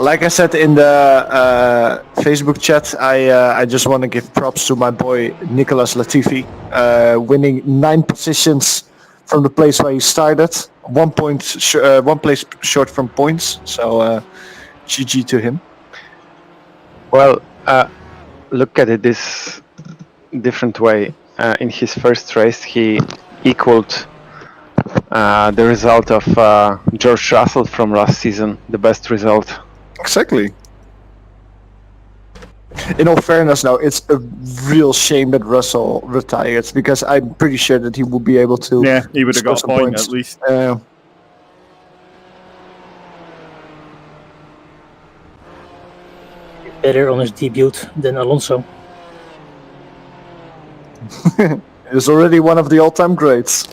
Like I said in the Facebook chat, I just want to give props to my boy Nicolas Latifi, winning 9 positions from the place where he started, 1 place short from points. So GG to him. Well, look at it this different way. In his first race, he equaled the result of George Russell from last season, the best result. Exactly. In all fairness, now it's a real shame that Russell retired because I'm pretty sure that he would be able to. Yeah, he would have got a point points. at least. Better on his debut than Alonso. He's already one of the all-time greats.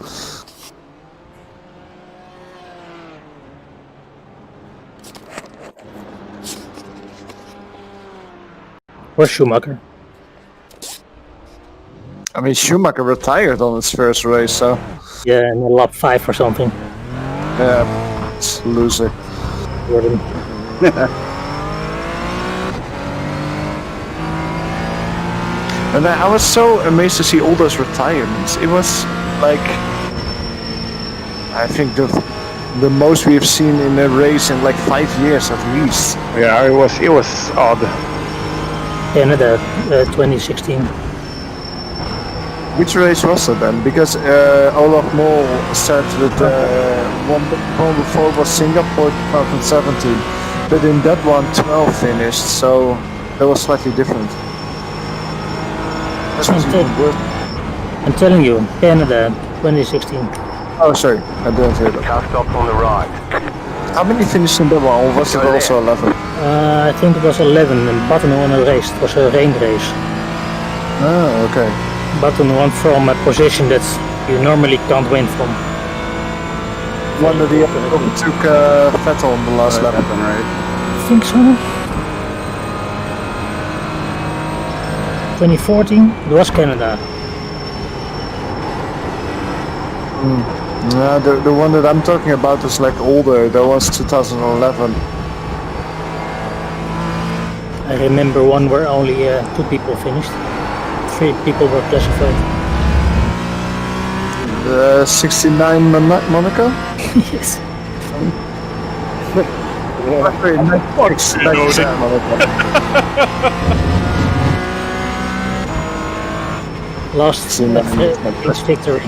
Or Schumacher. I mean, Schumacher retired on his first race, so... Yeah, in lap 5 or something. Yeah, it's a loser. Jordan. And I was so amazed to see all those retirements. It was like... I think the most we've seen in a race in like 5 years at least. Yeah, it was odd. Canada, 2016. Which race was it then? Because Olaf Mol said that one before was Singapore 2017, but in that one 12 finished, so that was slightly different. I'm telling you, Canada 2016. Oh, sorry, I didn't hear that. Car stop on the right. How many finished in that one, or was it also 11? I think it was 11 and Button won a race. It was a rain race. Oh, okay. Button won from a position that you normally can't win from. One that he overtook Vettel on the last lap. Right. I think so. 2014, it was Canada. Yeah, the one that I'm talking about is like older. That was 2011. I remember one where only 2 people finished. 3 people were classified. 69 Monaco? Yes. Last victory.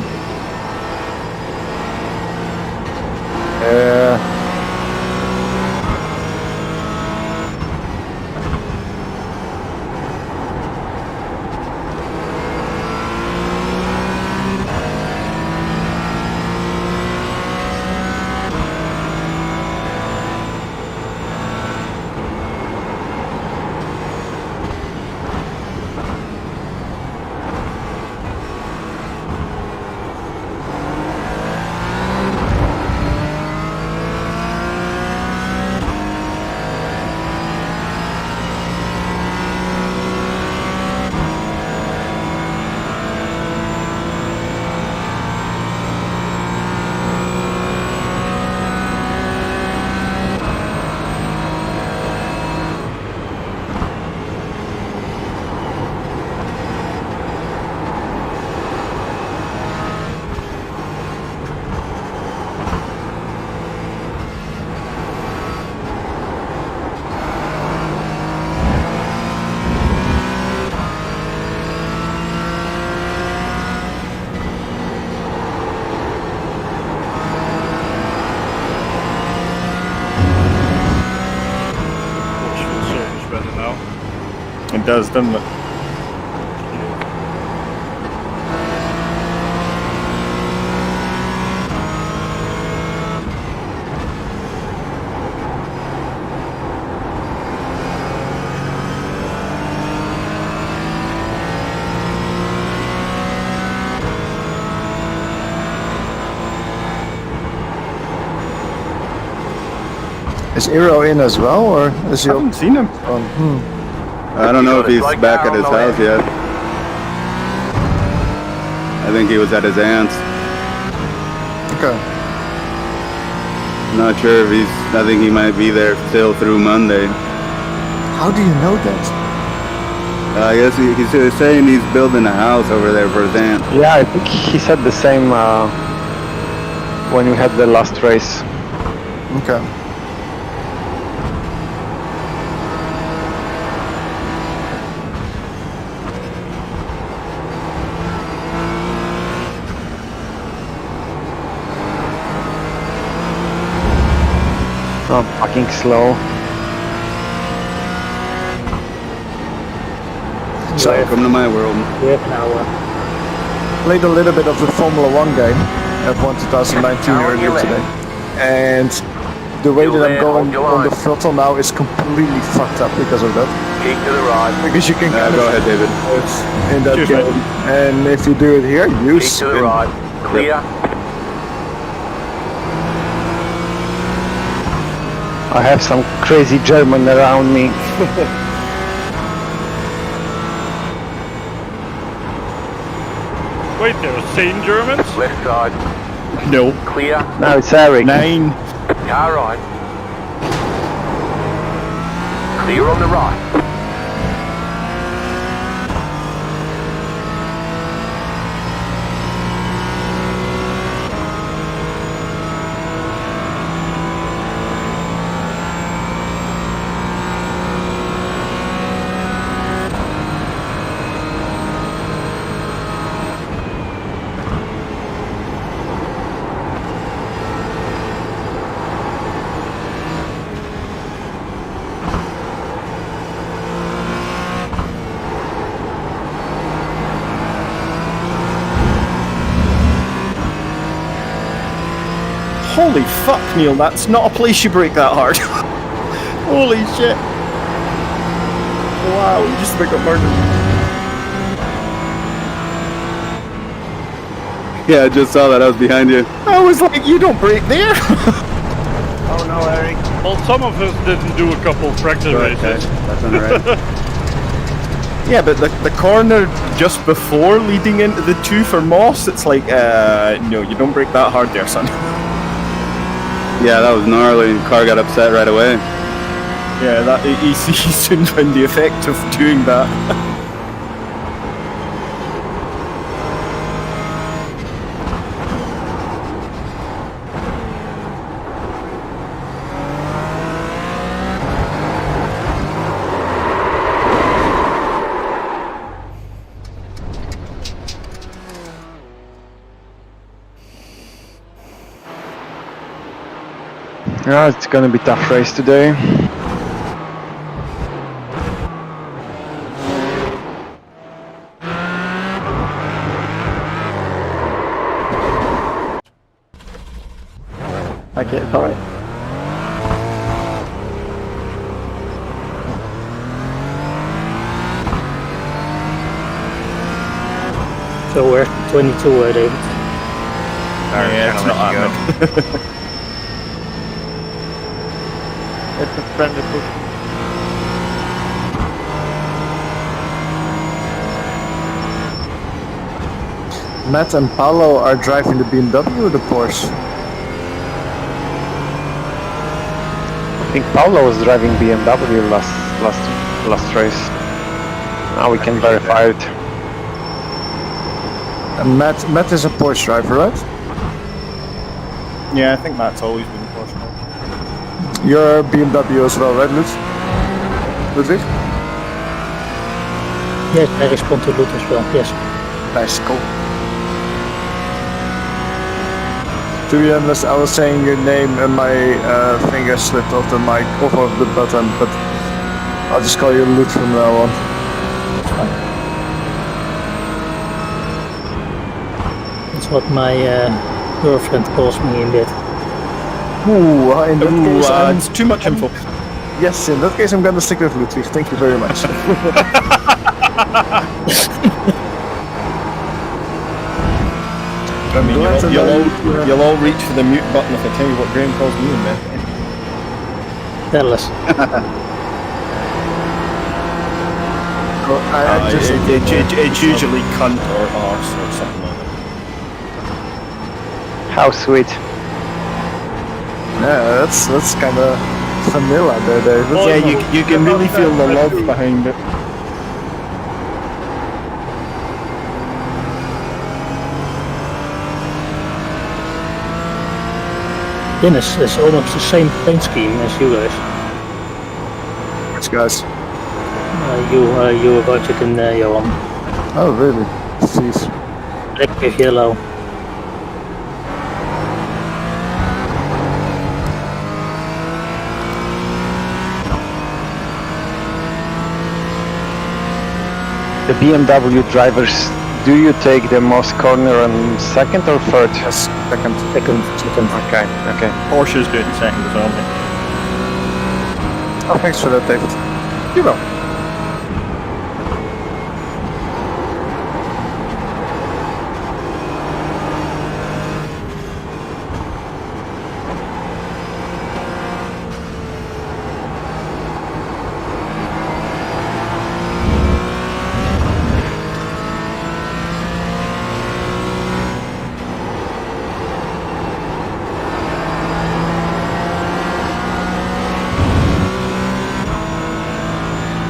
It does, doesn't it? Is Eero in as well, or is he? I haven't seen him. I don't know if he's back at his house yet. I think he was at his aunt's. Okay. Not sure if he's. I think he might be there still through Monday. How do you know that? I guess he's saying he's building a house over there for his aunt. Yeah, I think he said the same when we had the last race. Okay. Oh, fucking slow. So Welcome to my world. We have an hour. played a little bit of the Formula 1 game, F1 2019 earlier today. And the way that I'm going on the throttle now is completely fucked up because of that. Keep to the right. Because you can kind Go of ahead, David. in that Cheers, game. And if you do it here, Keep to the right. Clear. I have some crazy German around me. Wait, they're sane Germans? Left side. No. Clear. Now it's Eric. 9. Car right. Clear on the right. Holy fuck, Neil, that's not a place you brake that hard. Holy shit. Wow, you just about got murdered. Yeah, I just saw that. I was behind you. I was like, you don't brake there. Oh no, Eric. Well, some of us didn't do a couple practice races. That's alright. Yeah, but the corner just before leading into the 2 for Moss, it's like, no, you don't brake that hard there, son. Yeah, that was gnarly. Car got upset right away. Yeah, that he soon found the effect of doing that. Yeah, it's gonna be a tough race today. Okay, sorry. So we're 22, David. Yeah, it's not happening. It's a friendly push. Matt and Paolo are driving the BMW or the Porsche? I think Paulo was driving BMW last race. Now we can verify it. And Matt is a Porsche driver, right? Yeah, I think Matt's always been Porsche. You're BMW as well, right, Ludwig? Yes, I respond to Lut as well, yes. Nice, cool. To be honest, I was saying your name and my finger slipped off the mic, off of the button, but I'll just call you Lut from now on. That's what my girlfriend calls me in bed. Ooh, in that case, It's too much info. yes, in that case I'm gonna stick with Ludwig. Thank you very much. I mean, you'll all reach for the mute button if I tell you what Graham calls me in bed. Tell us. It's usually cunt or arse or something like that. How sweet. Yeah, that's kind of vanilla there, David. Yeah, you can really feel the love behind it. Dennis is almost the same paint scheme as you guys. Which guys? You Wojciech and Johan. Oh, really? Jeez. Black with yellow. The BMW drivers, do you take the Moss corner on second or third? Yes, second. Second. Okay, okay. Porsche's doing second as well, mate. Oh, thanks for that, David. You're welcome.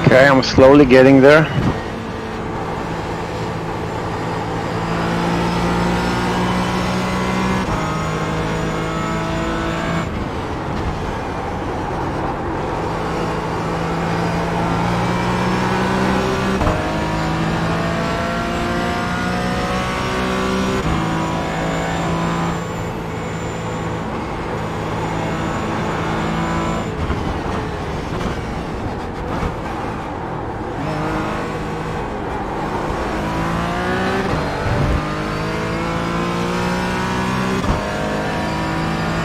Okay, I'm slowly getting there.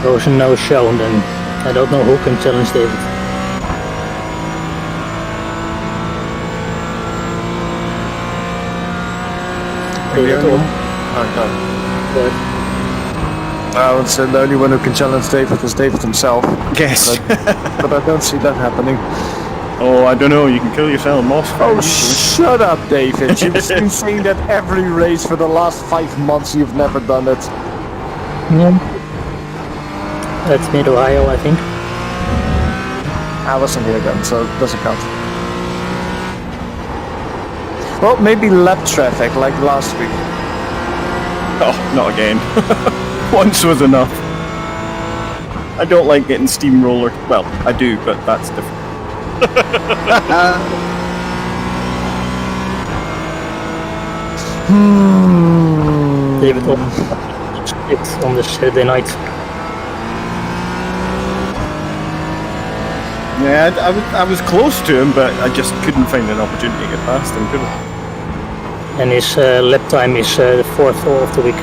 There was a no-show, and then I don't know who can challenge David. David or but I would say the only one who can challenge David is David himself. Yes. But I don't see that happening. Oh, I don't know. You can kill yourself, Moss. Oh, shut up, David. You've been saying that every race for the last 5 months. You've never done it. yeah. That's mid-Ohio, I think. I wasn't here then, so it doesn't count. Well, maybe lap traffic like last week. Oh, not again. Once was enough. I don't like getting steamroller. Well, I do, but that's different. David it's on the Saturday night. Yeah, I was close to him, but I just couldn't find an opportunity to get past him, could I? And his lap time is the 4th of the week.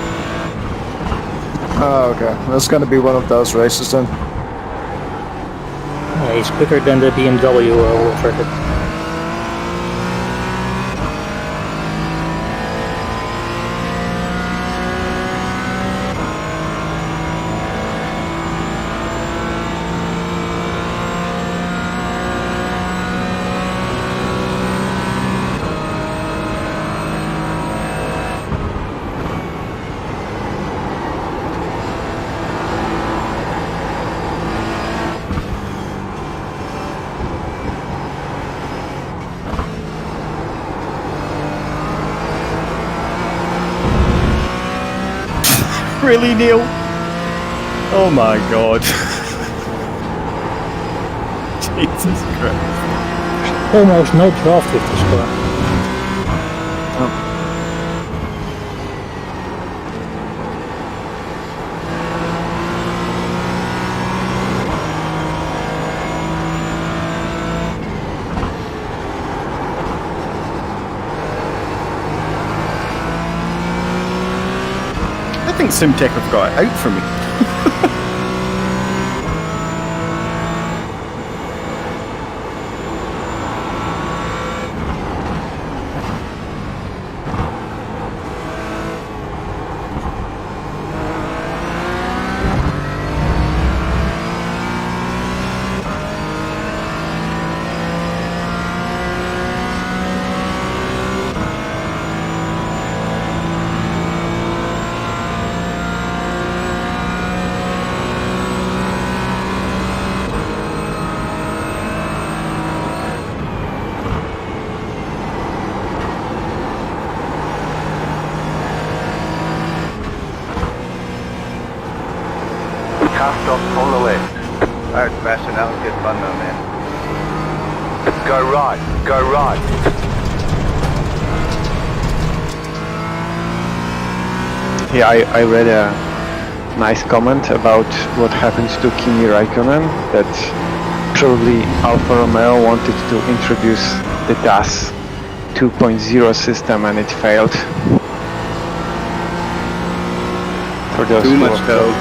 Oh, okay. That's gonna be one of those races then. He's quicker than the BMW World Record. Really, Neil? Oh my god. Jesus Christ. Almost no draft with this car. I think Simtech have got it out for me. car stops on the left. Alright, Sebastian, that was good fun though, man. Go right. Go right. Yeah, I read a nice comment about what happened to Kimi Raikkonen, that probably Alfa Romeo wanted to introduce the DAS 2.0 system and it failed. For those Too who much are- toe.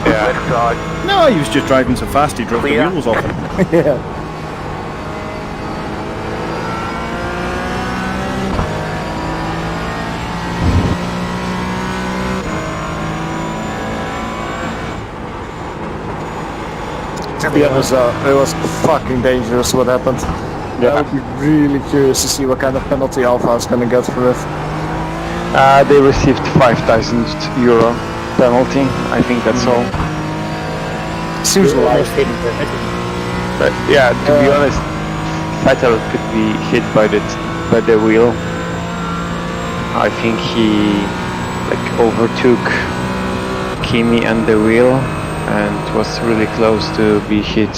Yeah. Left side. No, he was just driving so fast he drove Clear. the wheels off him. Yeah. To be honest, it was fucking dangerous what happened. I would be really curious to see what kind of penalty Alpha is going to get for it. They received €5,000 penalty. I think that's all. Seems You like almost hit it. But yeah, to be honest, Vettel could be hit by the wheel. I think he overtook Kimi and the wheel and was really close to be hit.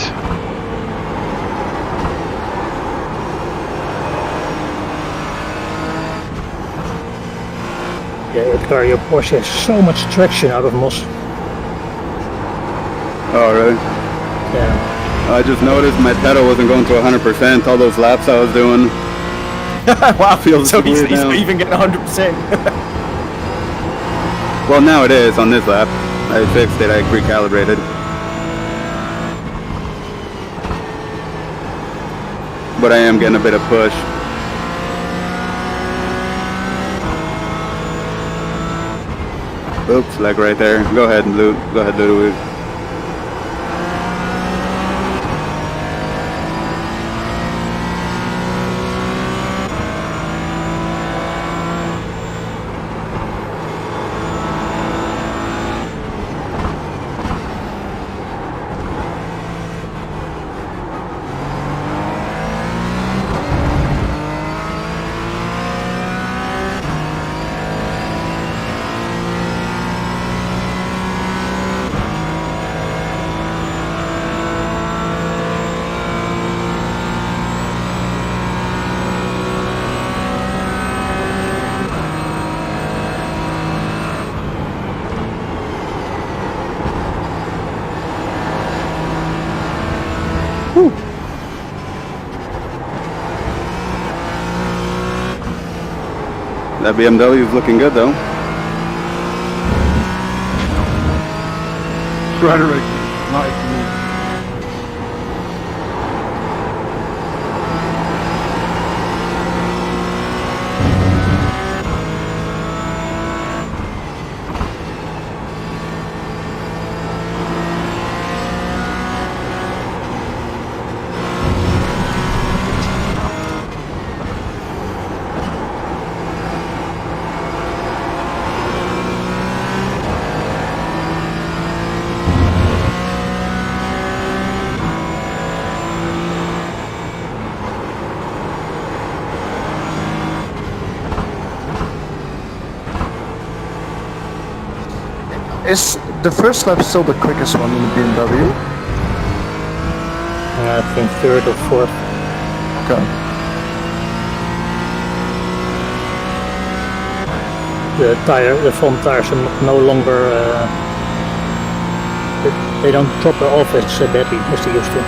Yeah, Edgar, your Porsche has so much traction out of Moss. Oh, really? Yeah. I just noticed my pedal wasn't going to 100% all those laps I was doing. Wow, Feels so he's weird not now. even getting 100%. Well, now it is on this lap. I fixed it, I recalibrated. But I am getting a bit of push. Oops, like right there. Go ahead, Blue. Go ahead, Ludwig. That BMW is looking good though. Frederick, nice move. is the first lap still the quickest one in the BMW? I think third or fourth. Okay. The front tires are no longer. They don't drop off as badly as they used to.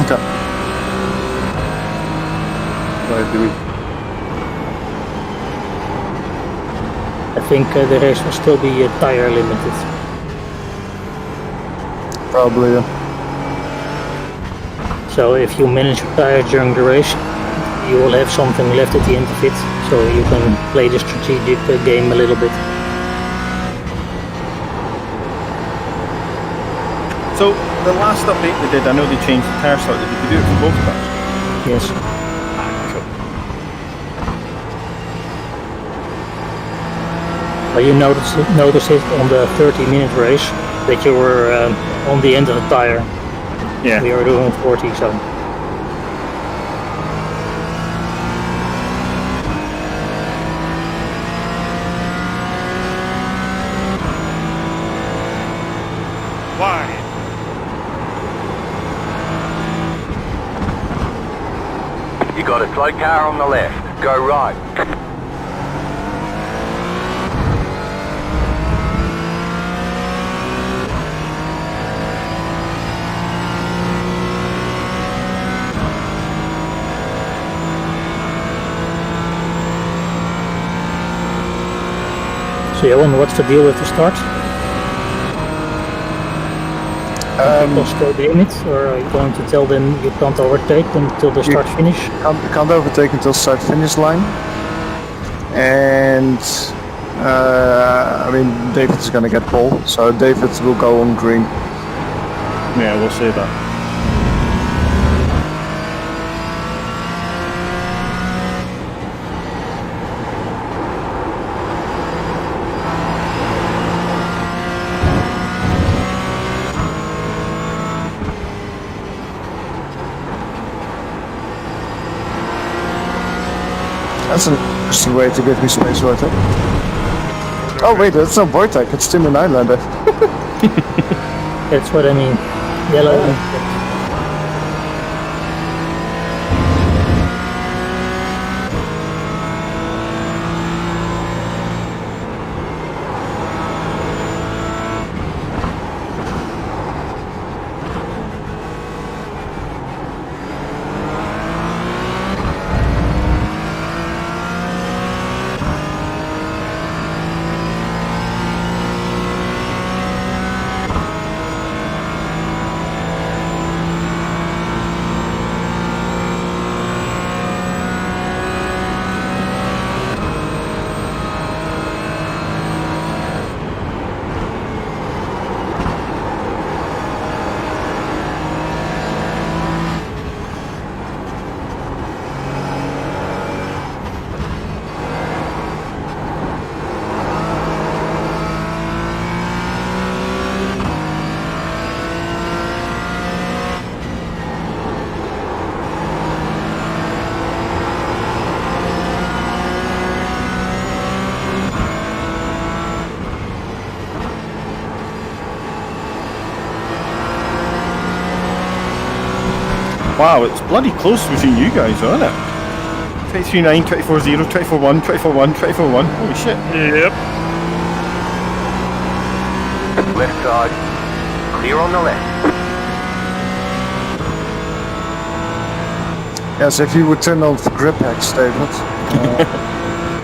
Okay. Right, Jimmy. I think the race will still be tire limited. Probably. Yeah. So if you manage your tire during the race, you will have something left at the end of it, so you can play the strategic game a little bit. So the last update they did, I know they changed the tire slightly. Did they do it for both cars? Yes. But you noticed it on the 30-minute race that you were on the end of the tire. Yeah. We were doing 40, so. Wide. Got a slow car on the left. Go right. So Johan, what's the deal with the start? People still doing it, or are you going to tell them you can't overtake until the start finish? Can't overtake until start finish line. And I mean, David is gonna get pole, so David will go on green. Yeah, we'll say that. That's an interesting way to give me space, Vortek. Oh wait, that's not Vortek, it's Tim and Islander. That's what I mean. Yellow. Wow, it's bloody close between you guys, isn't it? 23.9, 24.0, 24.1, 24.1, 24.1. Holy shit. Yep. Left side. Clear on the left. Yes, if you would turn on for grip hacks, David,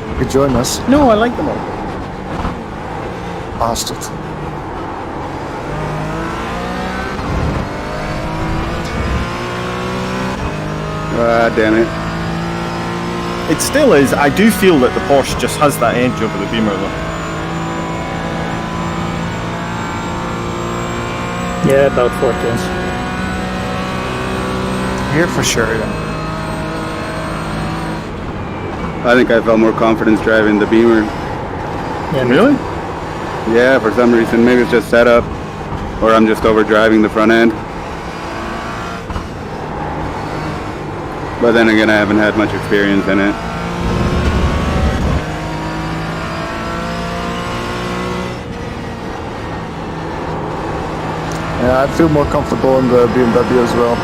you could join us. No, I like them all. Bastard. Damn it. It still is. I do feel that the Porsche just has that edge over the Beamer though. Yeah, about 4 tenths. Here for sure, yeah. I think I felt more confidence driving the Beamer. Yeah, Really? Yeah, for some reason. Maybe it's just setup, or I'm just over driving the front end. But then again, I haven't had much experience in it. Yeah, I feel more comfortable in the BMW as well.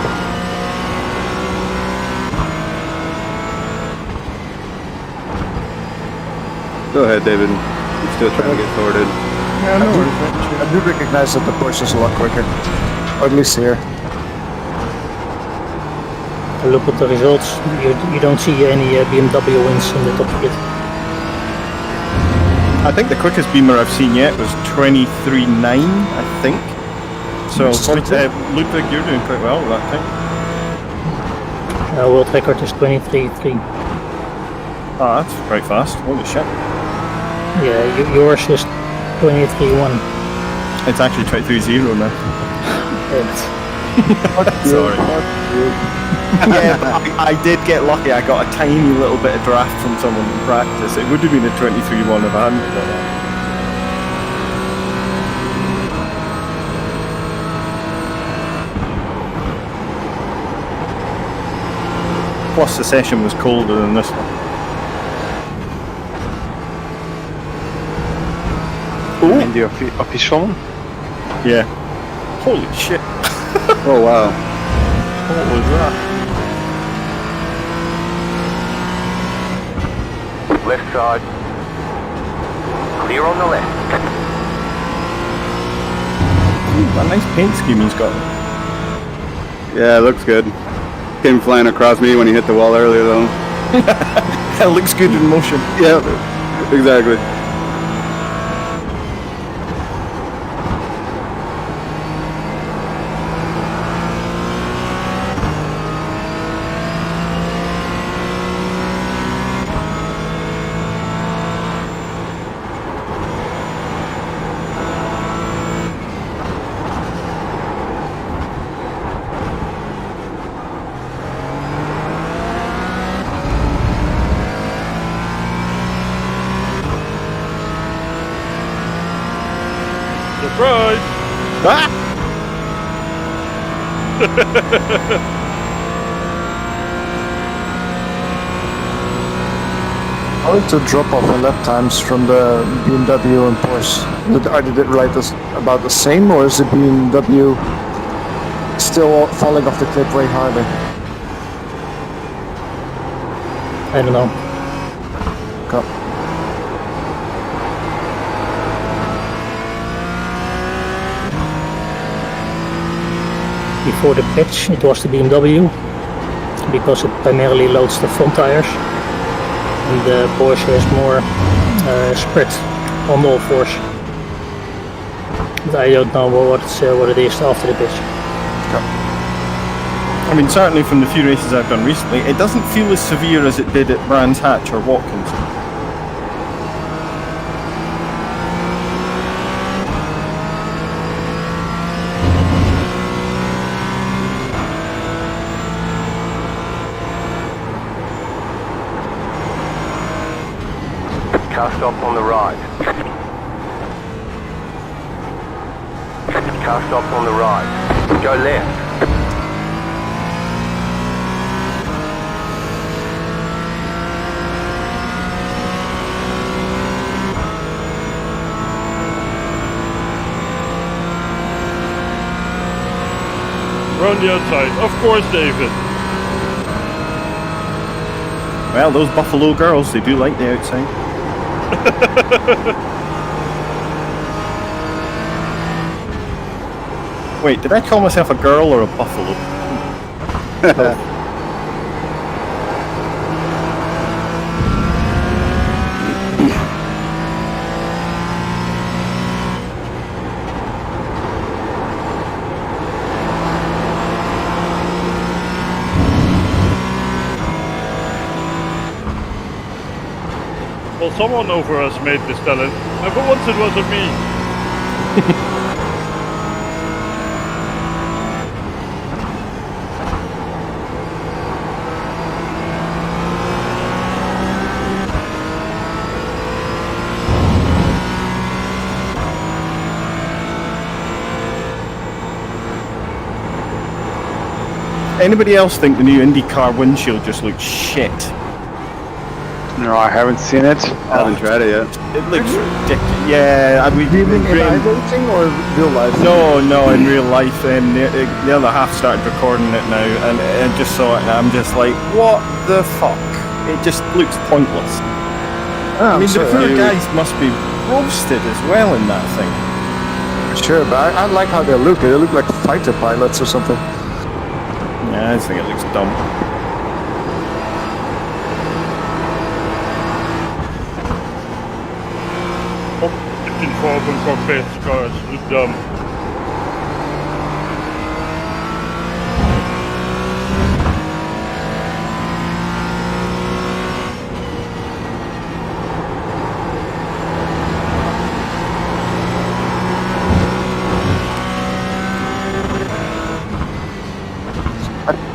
Go ahead, David. I'm still trying to get sorted. Yeah, no worries. I do recognize that the Porsche is a lot quicker. Or at least here. look at the results. You don't see any BMW wins in the top split. I think the quickest Beamer I've seen yet was 23.9, I think. So, Ludwig, you're doing quite well with that time. World record is 23.3. Ah, that's quite fast. Holy shit. Yeah, yours is 23.1. It's actually 23.0 now. Sorry. Yeah, but I did get lucky. I got a tiny little bit of draft from someone in practice. It would have been a 23.1 if I hadn't got that. Plus the session was colder than this one. Ooh. In the official one? Yeah. Holy shit. Oh wow. What was that? Left side. Clear on the left. Ooh, a nice paint scheme he's got. Yeah, it looks good. Came flying across me when he hit the wall earlier, though. It looks good in motion. Yeah, exactly. Surprise! Ah! How is the drop-off in lap times from the BMW and Porsche? Are they right about the same, or is the BMW still falling off the cliff way harder? I don't know. Okay. Before the patch, it was the BMW because it primarily loads the front tires, and the Porsche is more spread on all fours. But I don't know what it is after the patch. I mean, certainly from the few races I've done recently, it doesn't feel as severe as it did at Brands Hatch or Watkins. Car stop on the right. Car stop on the right. Go left. We're on the outside. Of course, David. Well, those Buffalo girls, they do like the outside. Wait, did I call myself a girl or a buffalo? Well, someone over us made this talent, and for once it wasn't me. Anybody else think the new IndyCar windshield just looks shit? No, I haven't seen it. Haven't tried it yet. It looks ridiculous. Yeah, we Do you mean in iRacing or real life? No, in real life. And the other half started recording it now, and I just saw it, and I'm just like, what the fuck? It just looks pointless. I mean, the poor guys must be roasted as well in that thing. Sure, but I like how they look. They look like fighter pilots or something. Yeah, I just think it looks dumb. In carbon cockpit cars look dumb.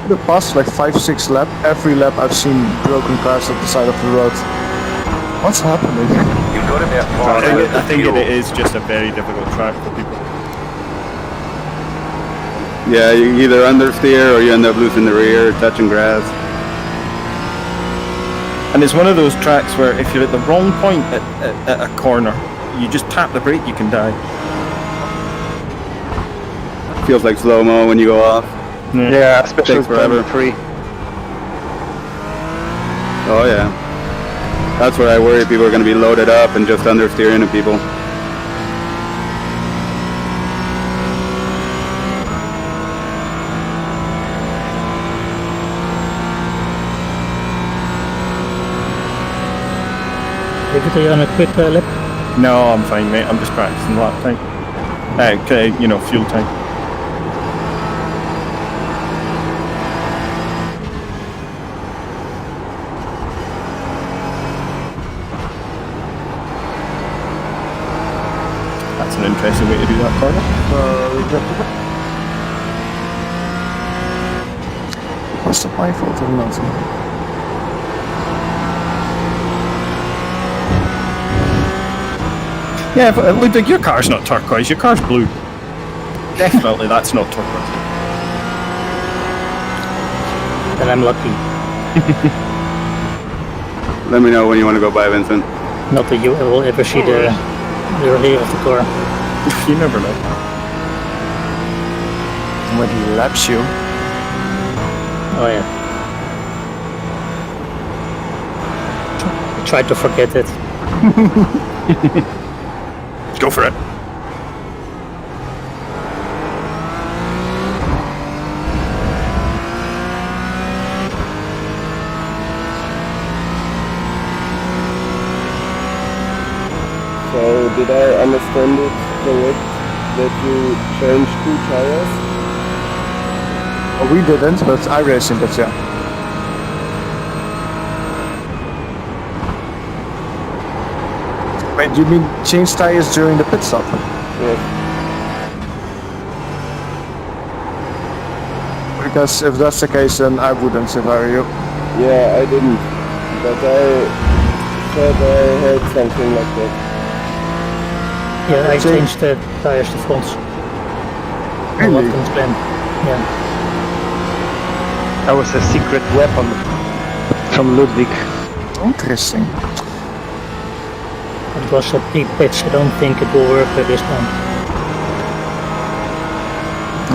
The past like 5-6 lap, every lap I've seen broken cars at the side of the road. What's happening? You've got about 5 minutes I of think fuel. it is just a very difficult track for people. Yeah, you either understeer or you end up losing the rear, touching grass. And it's one of those tracks where if you're at the wrong point at a corner, you just tap the brake, you can die. Feels like slow-mo when you go off. Yeah, especially Takes forever. turn 3. Oh yeah. That's where I worry people are going to be loaded up and just understeer into people. David, are you on a quick lap? No, I'm fine, mate. I'm just practicing lap time. Fuel time. That's an interesting way to do that corner. Was dat mijn fault of not? Yeah, but Ludwig, your car's not turquoise, your car's blue. Definitely that's not turquoise. Then I'm lucky. Let me know when you want to go by, Vincent. Not that you will ever see the rear of the car. You never know. When he laps you. Oh yeah. I tried to forget it. Go for it. So did I understand it correct that you changed 2 tires? Oh, we didn't, but iRacing did, yeah. Wait, you mean change tires during the pit stop? Yes. Because if that's the case, then I wouldn't if I were you. Yeah, I didn't. But I thought I heard something like that. Yeah, I changed the tires to fronts. Really? Watkins Glen. Yeah. That was a secret weapon from Ludwig. Interesting. It was a pre-pitch. I don't think it will work at this point.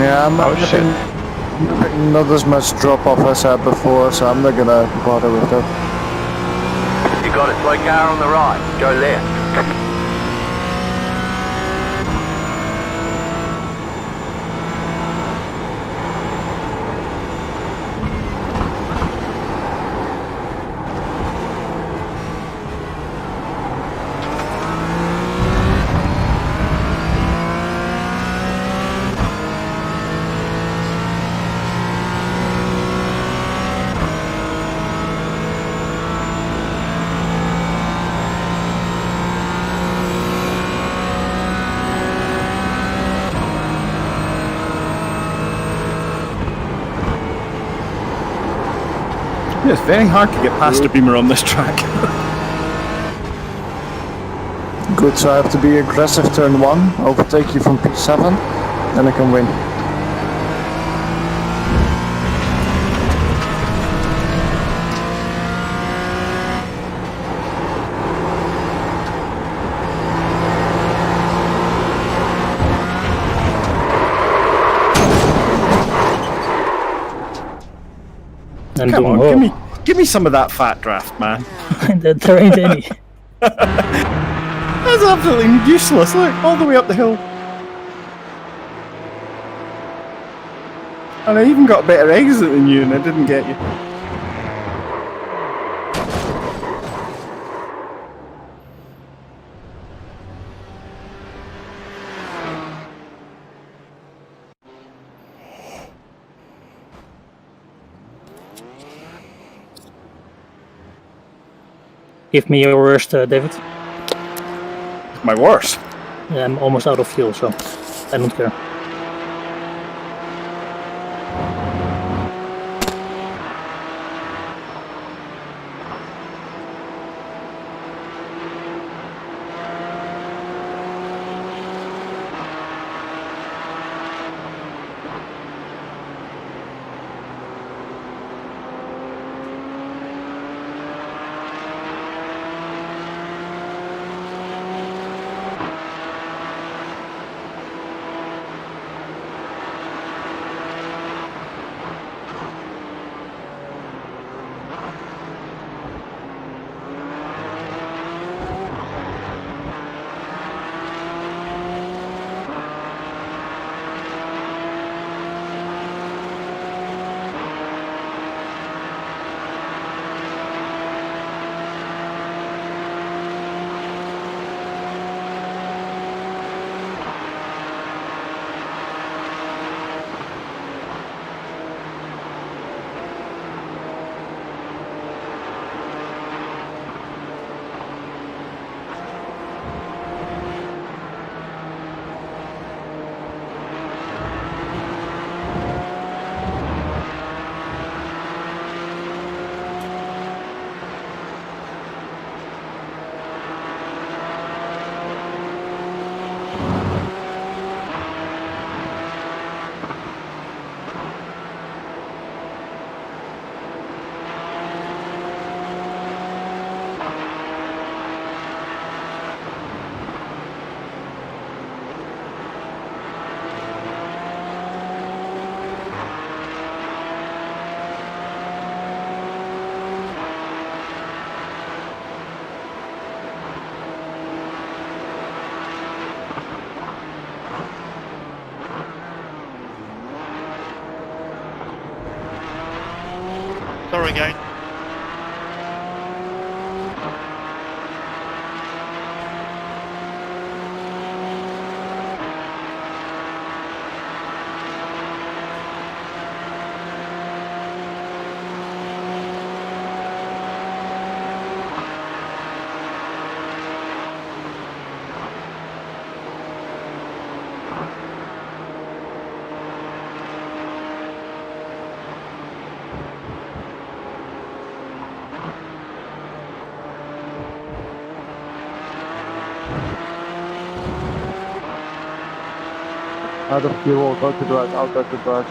Yeah, I'm Oh, shit. having not as much drop off as I had before, so I'm not gonna bother with that. You got a slow car on the right. Go left. It's very hard to get past a beamer on this track. Good, so I have to be aggressive turn 1, overtake you from P7, then I can win. And Come doing on, well. give me some of that fat draft, man. There ain't any. That's absolutely useless. Look, all the way up the hill. And I even got a better exit than you, and I didn't get you. Give me your worst, David. My worst. Yeah, I'm almost out of fuel, so I don't care. Sorry, gang. Out of fuel, go to the right, out at the right.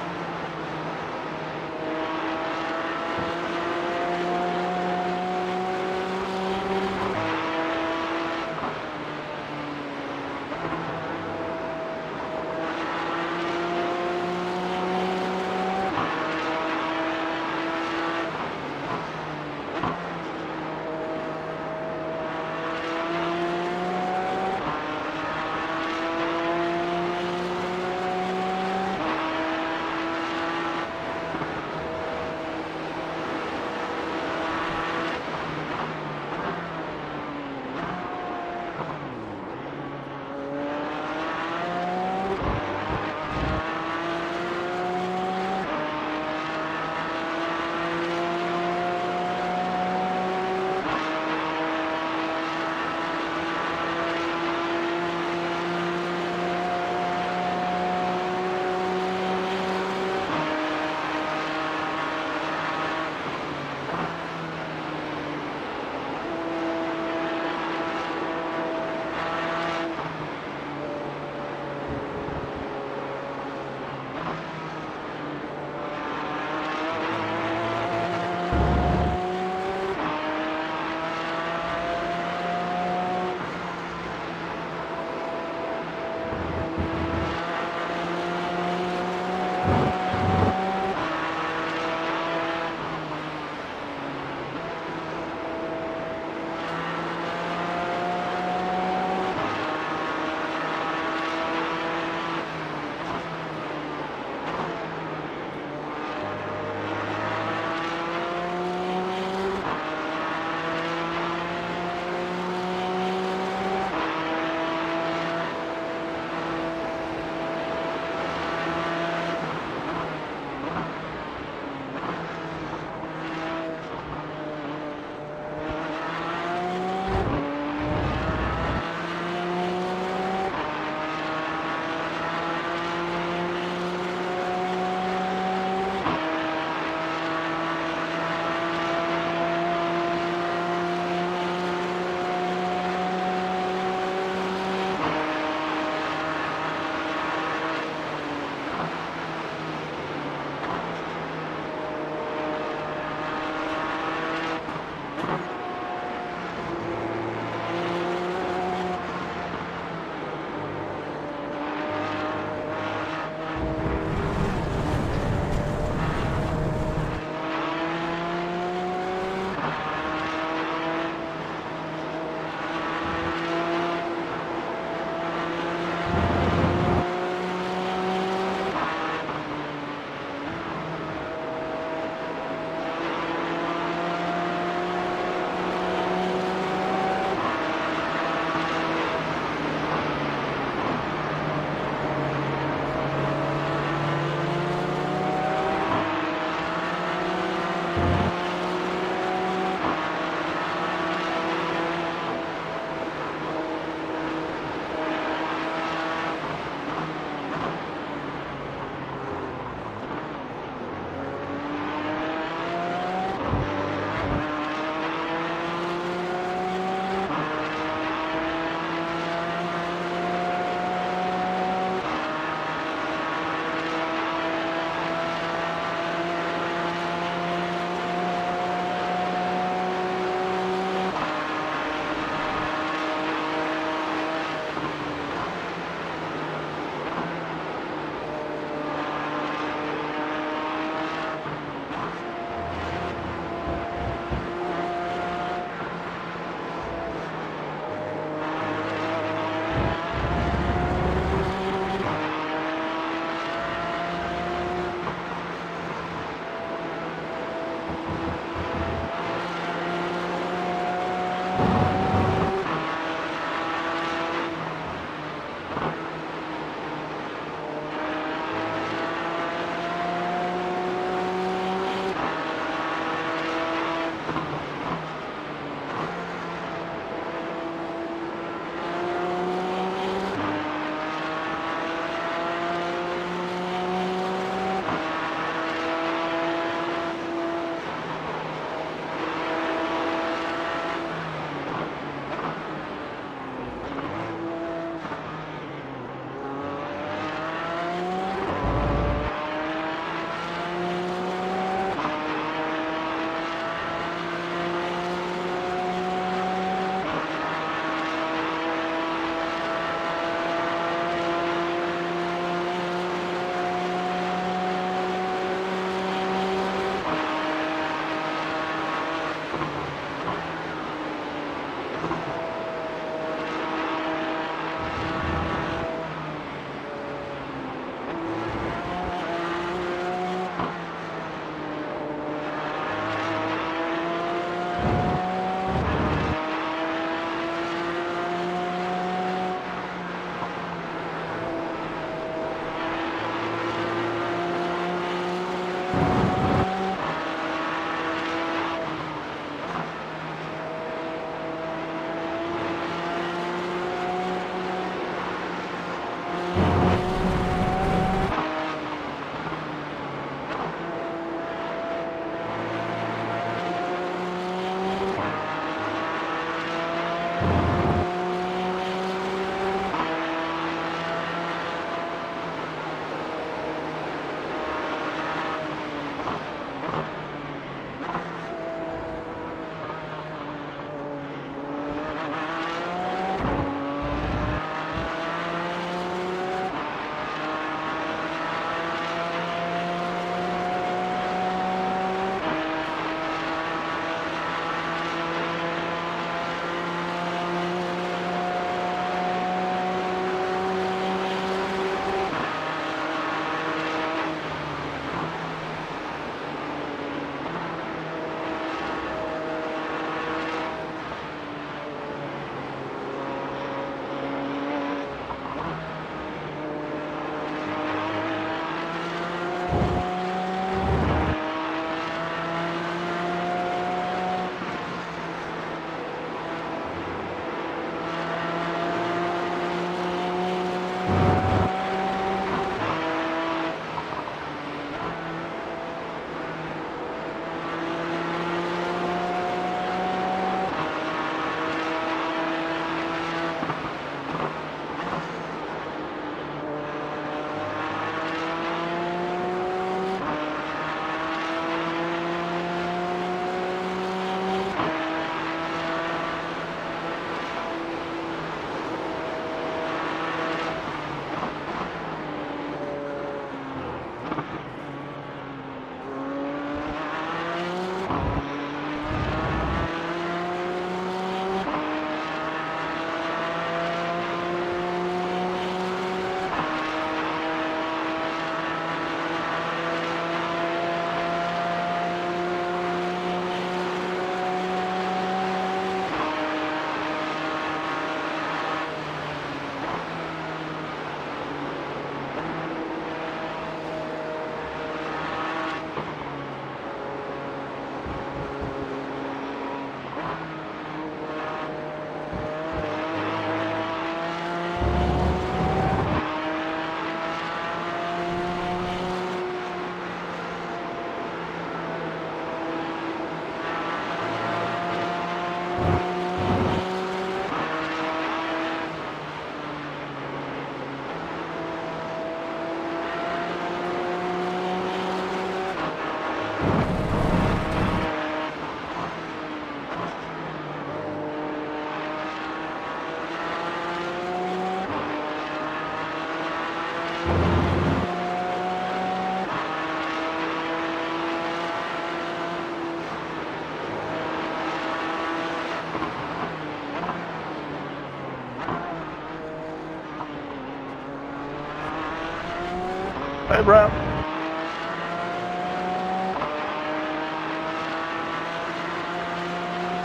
Hey, bro.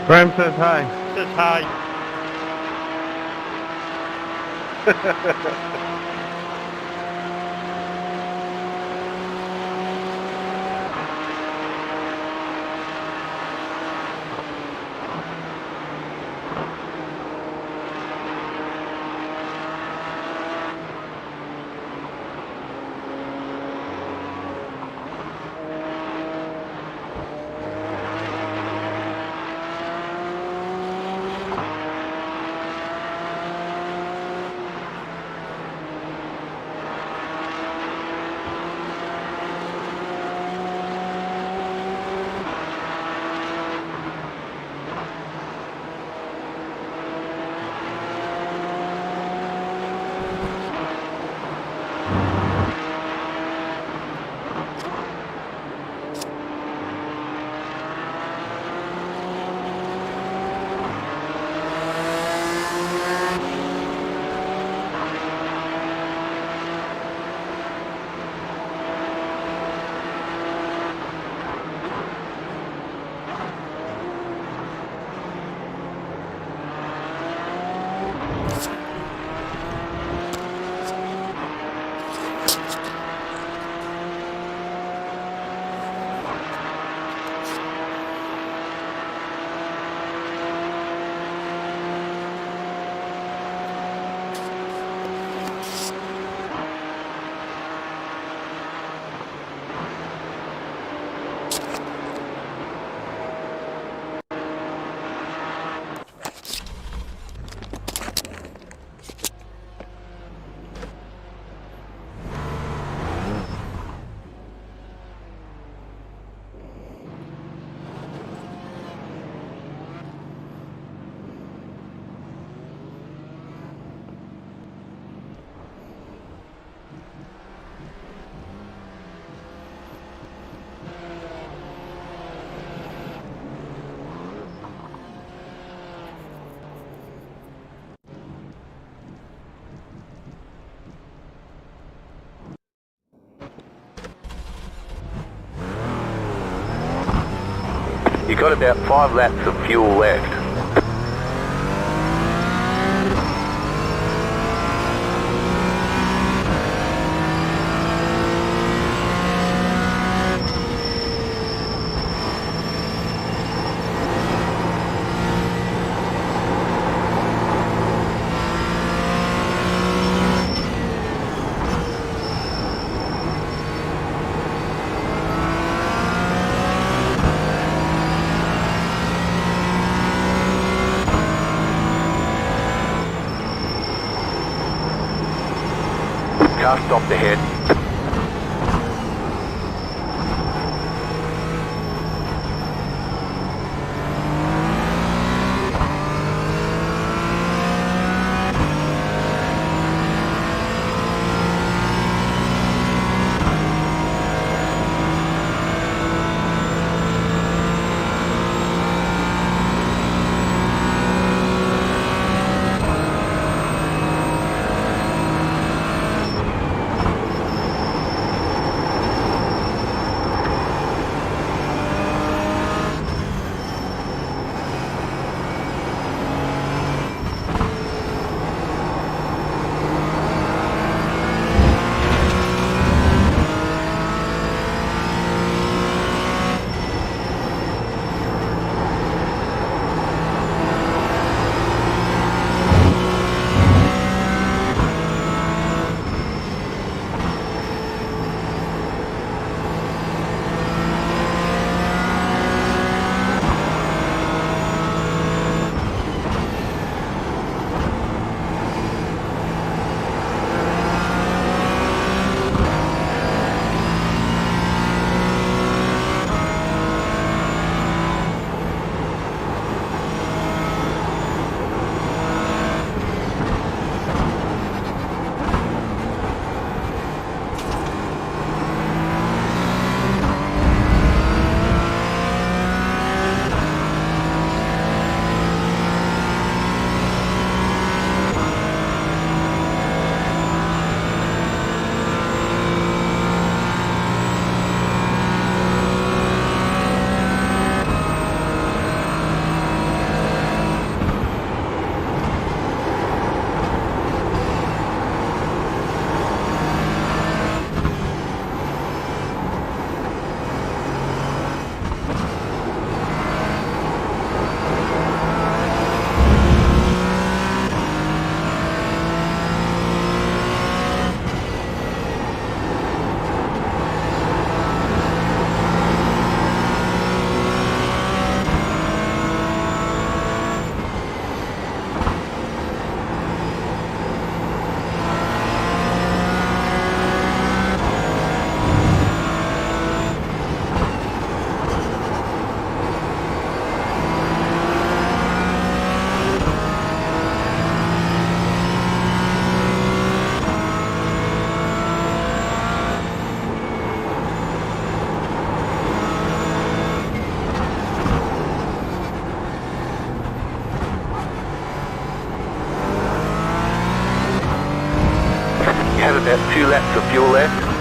Graham says hi. Says hi. You got about 5 laps of fuel left. Car stopped ahead. fuel left.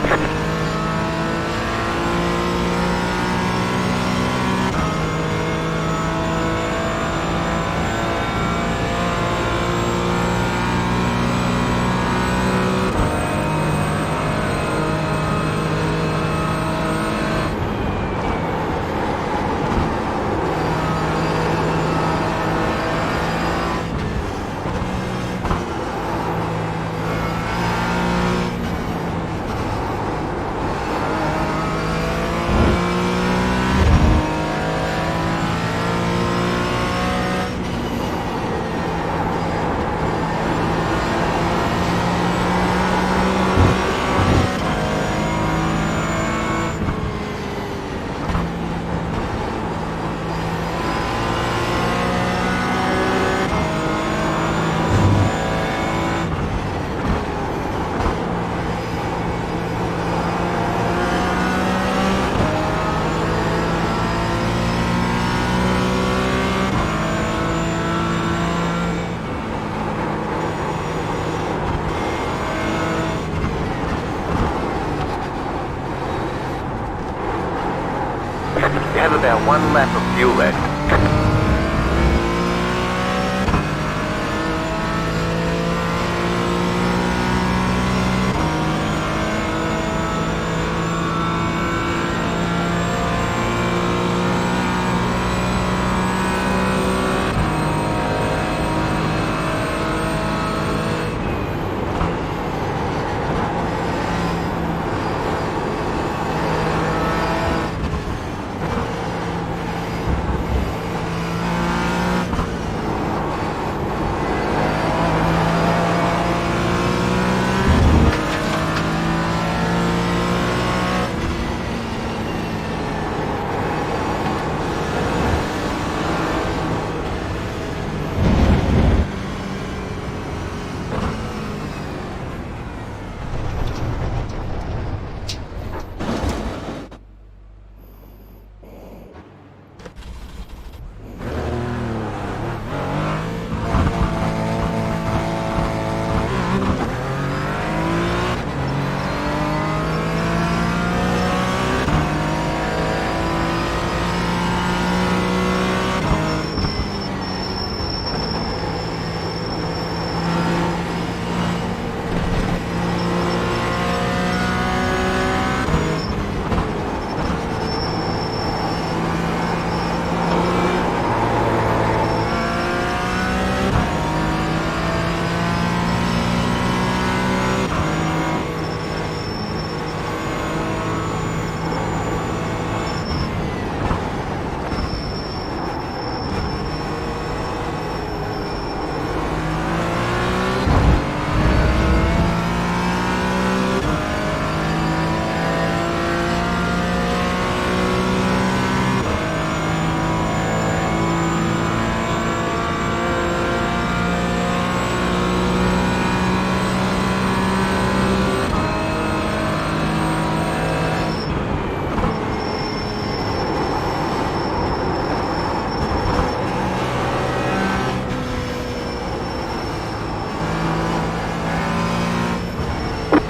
You have about 1 lap of fuel left.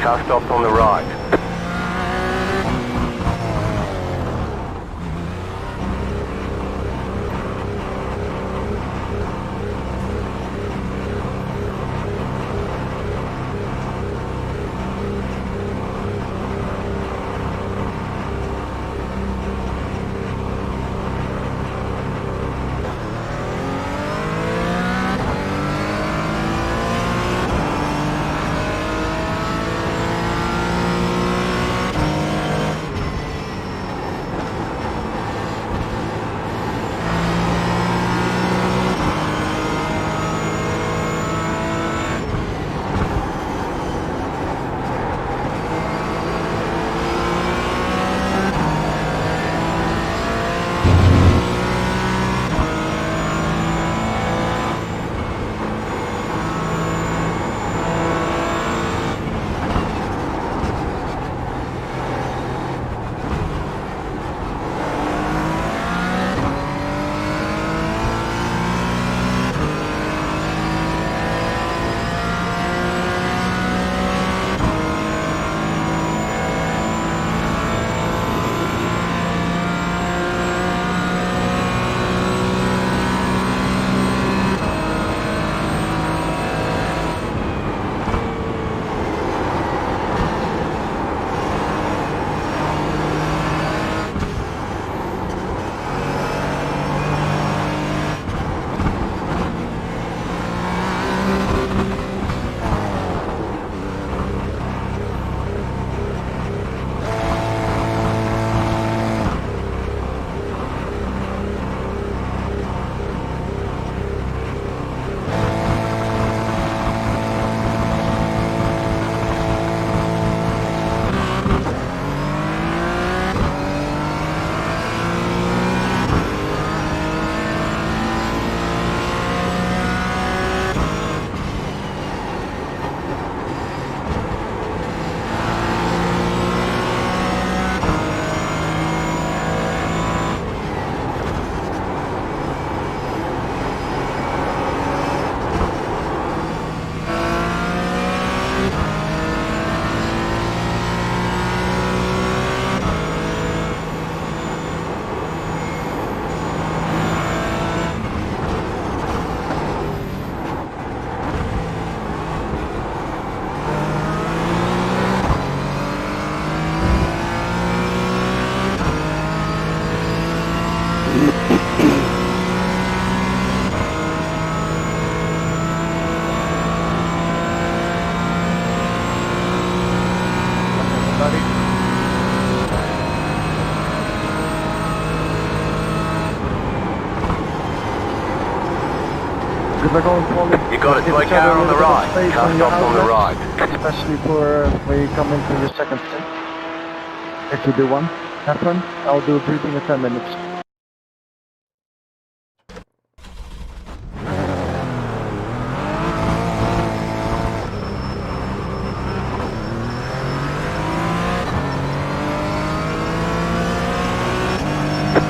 Car stopped on the right. we're going poorly. You got a Give toy each other car a on the little bit of right. space Can't on your stop on the outlet, right. especially for when you come into your second stint. If you do one, have fun. I'll do a briefing in 10 minutes.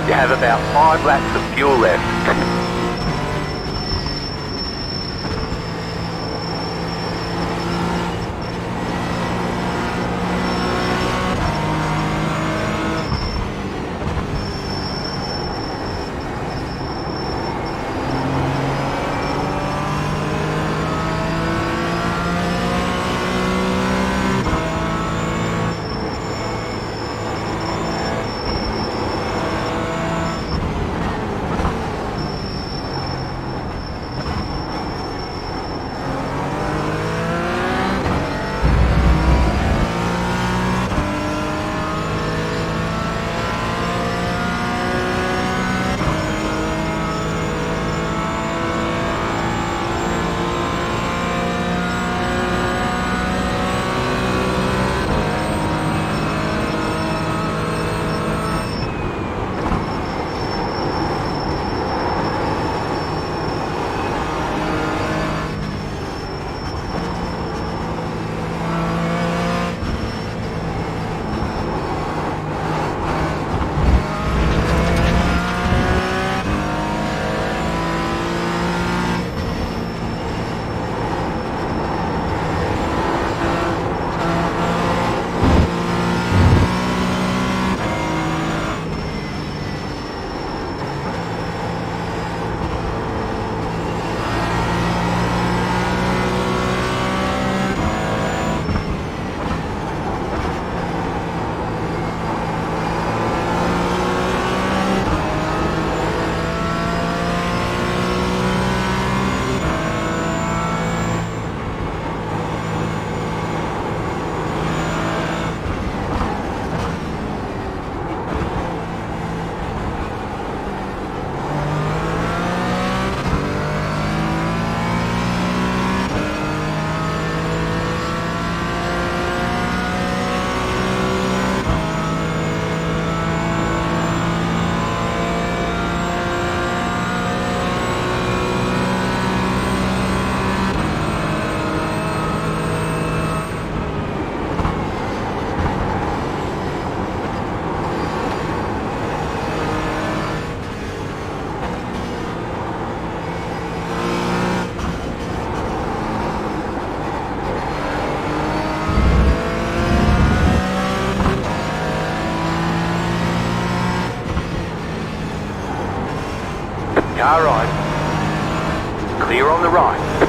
You have about 5 laps of fuel left. Car right. Clear on the right.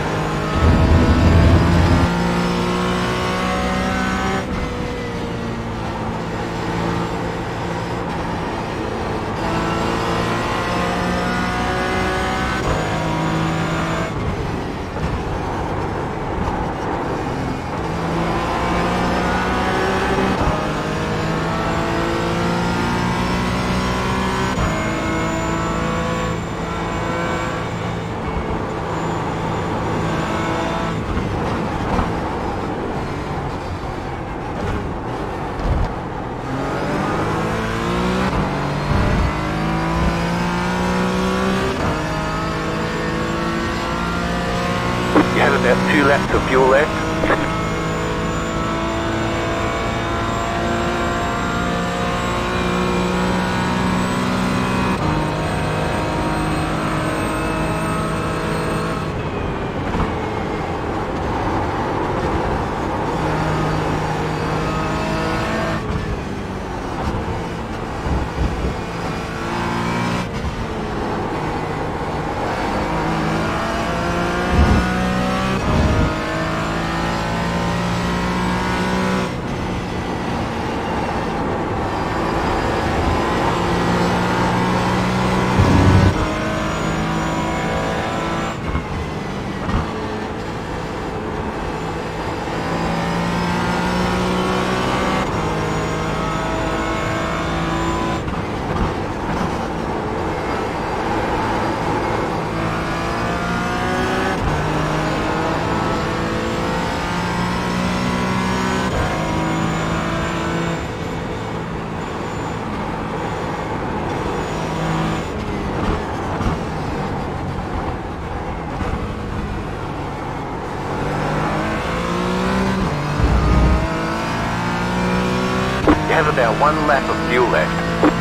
You have about 1 lap of fuel left.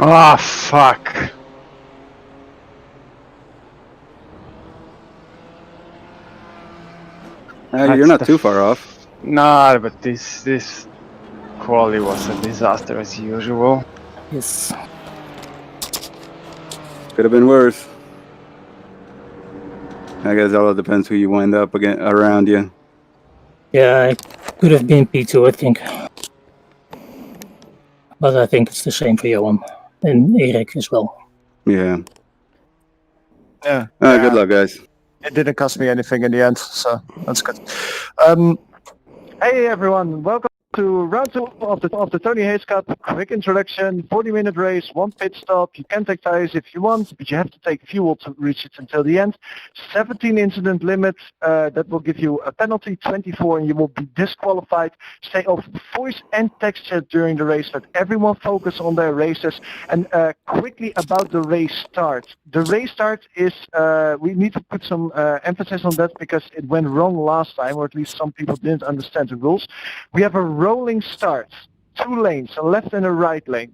Oh, fuck. You're That's not the too far off. No, but this quali was a disaster as usual. Yes. Could have been worse. I guess all depends who you wind up again around you. Yeah, I could have been P2, I think. But I think it's the same for Johan and Erik as well. Yeah. Yeah. Good luck, guys. It didn't cost me anything in the end, so that's good. Hey everyone, welcome to round 2 of the Tony Hayes Cup. Quick introduction, 40-minute race, 1 pit stop. You can take tires if you want, but you have to take fuel to reach it until the end. 17 incident limit, that will give you a penalty, 24, and you will be disqualified. Stay off voice and text chat during the race. Let everyone focus on their races. And quickly about the race start. The race start is, we need to put some emphasis on that because it went wrong last time, or at least some people didn't understand the rules. We have a rolling start, 2 lanes, a left and a right lane.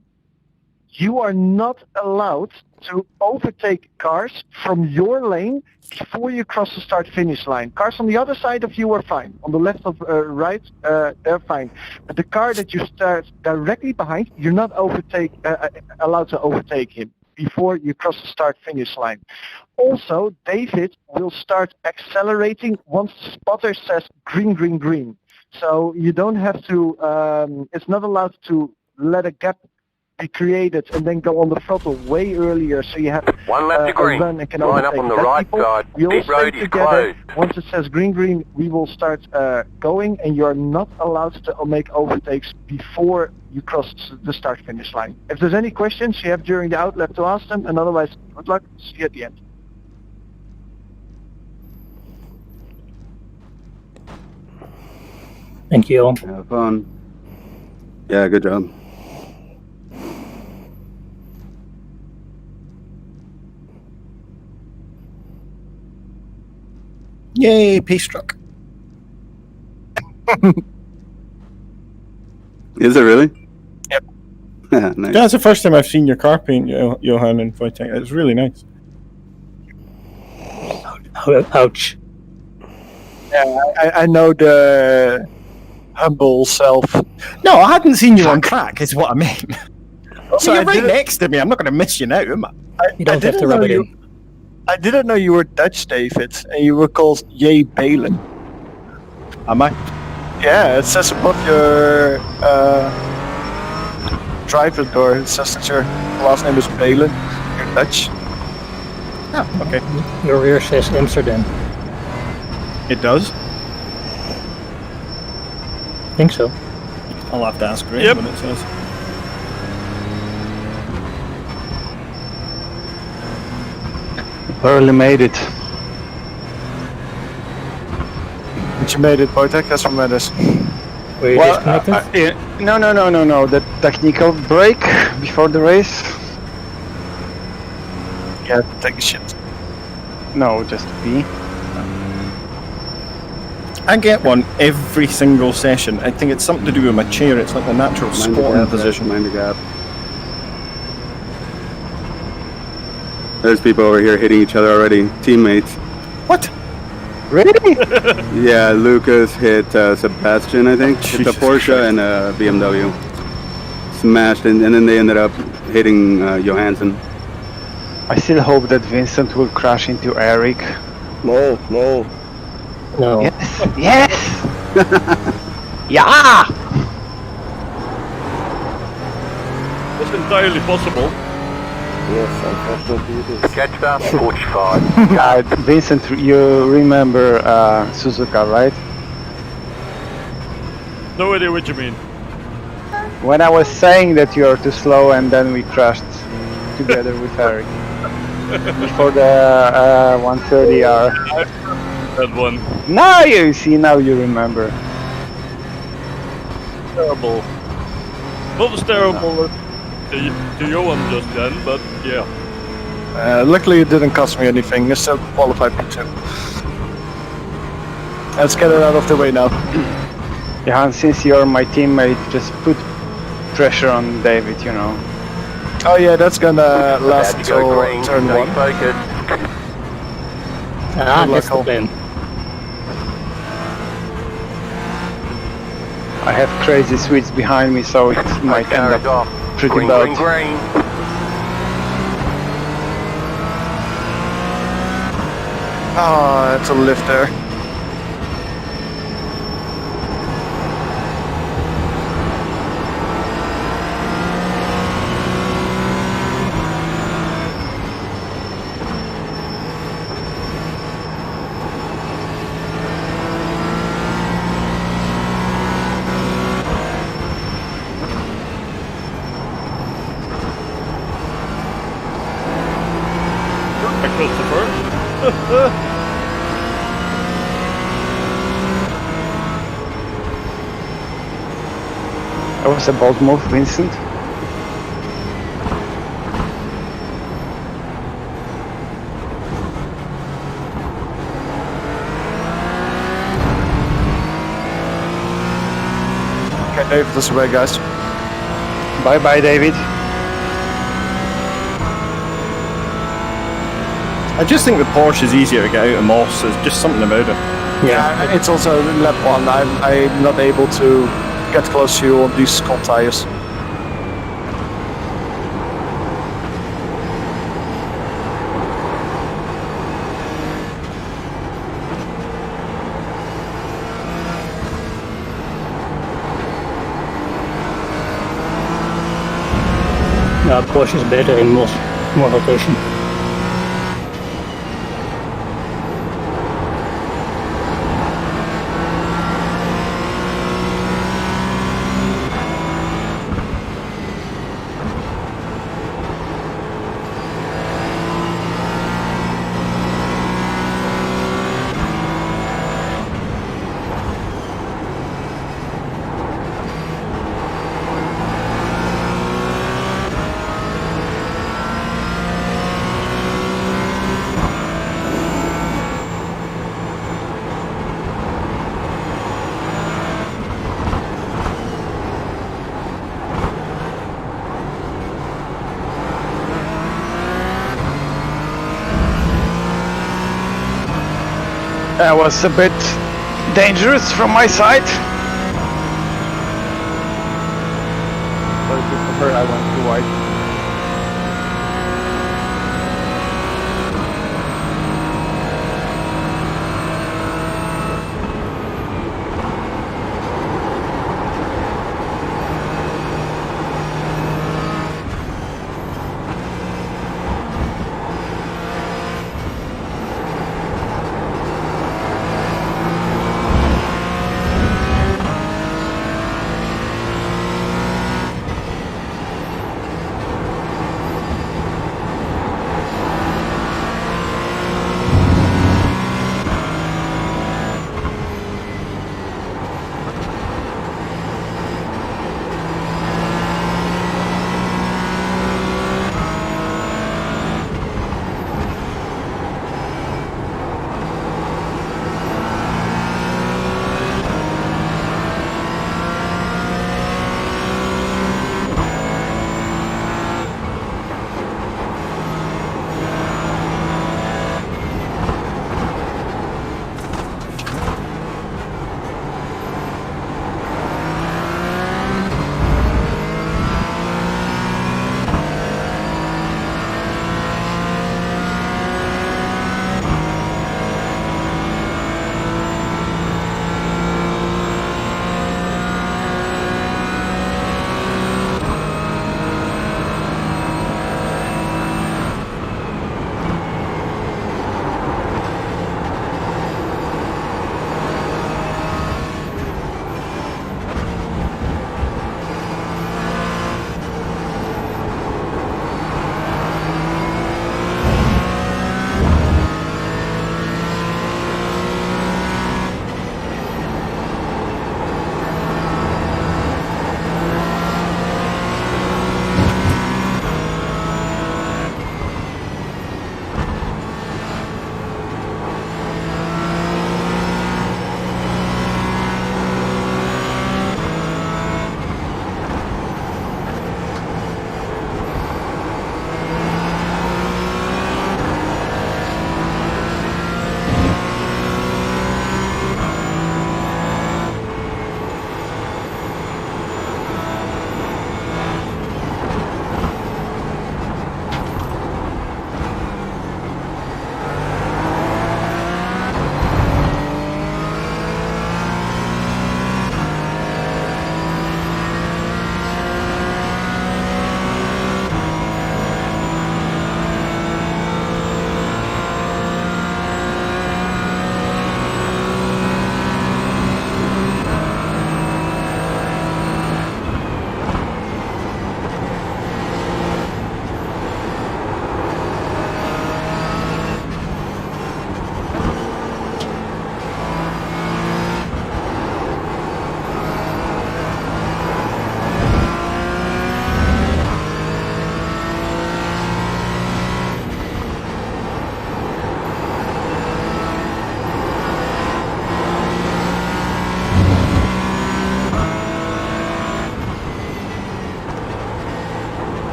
You are not allowed to overtake cars from your lane before you cross the start-finish line. Cars on the other side of you are fine. On the left or right, they're fine. But the car that you start directly behind, you're not allowed to overtake him before you cross the start-finish line. Also, David will start accelerating once the spotter says green, green, green. So you don't have to, it's not allowed to let a gap be created and then go on the throttle way earlier, so you have One left to a green. run and can Line up overtake on the that right people. side. We all Pit road stay is together. closed. Once it says green, green, we will start going, and you're not allowed to make overtakes before you cross the start-finish line. If there's any questions you have during the outlap to ask them, and otherwise, good luck. See you at the end. Thank you all. Have fun. Yeah, good job. Yay, pace truck. Is it really? Yep. Nice. That's the first time I've seen your car paint, Johan and Wojtek. It's really nice. Ouch. Yeah, I know the humble self. No, I hadn't seen you on track, is what I meant. Also, You're I right didn't- next to me. I'm not going to miss you now, am I? You don't have to didn't rub know it you- in. I didn't know you were Dutch, David, and you were called J. Balen. Am I? Yeah, it says above your driver door, it says that your last name is Balen. You're Dutch. Oh, okay. Your rear says Amsterdam. It does. I think so. I'll have to ask Ray Yep. what it says. Barely made it. But you made it, Wojtek, that's what matters. Were you disconnected? No. The technical break before the race? Yeah, take a shit. No, just pee. I get one every single session. I think it's something to do with my chair. It's like the natural Mind the squatting gap, position. Mind the gap. There's people over here hitting each other already. Teammates. What? Really? Yeah, Lucas hit Sebastian, I think. Hit the Jesus Porsche and a BMW. Smashed, and then they ended up hitting Johansson. I still hope that Vincent will crash into Eric. No. No. Yes! Yes! Yeah! It's entirely possible. Yes, unfortunately it is. Catch that 45. Vincent, you remember Suzuka, right? No idea what you mean. When I was saying that you are too slow and then we crashed together with Eric. Before the 130R. That one. Now you see, now you remember. Terrible. Not as terrible as to Johan just then, but yeah. Luckily it didn't cost me anything, I still qualified P2. Let's get it out of the way now. Yeah, and since you're my teammate, just put pressure on David, you know. Oh yeah, that's gonna last About to go until green. turn Stay 1. focused. Ah, Good that's the luck, plan. I have crazy Swedes behind me, so it might end Carriage up off. pretty Green, bad. green, green. Ah, it's a lift there. Hi, Christopher. That was a bold move, Vincent. Okay, David, this way, guys. Bye bye, David. I just think the Porsche is easier to get out of Moss. There's just something about it. Yeah, It's also lap 1. I'm not able to get close to you on these Scott tires. Porsche is better in Moss, more rotation. That was a bit dangerous from my side. But if you prefer, I went too wide.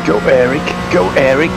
Go Eric, go Eric.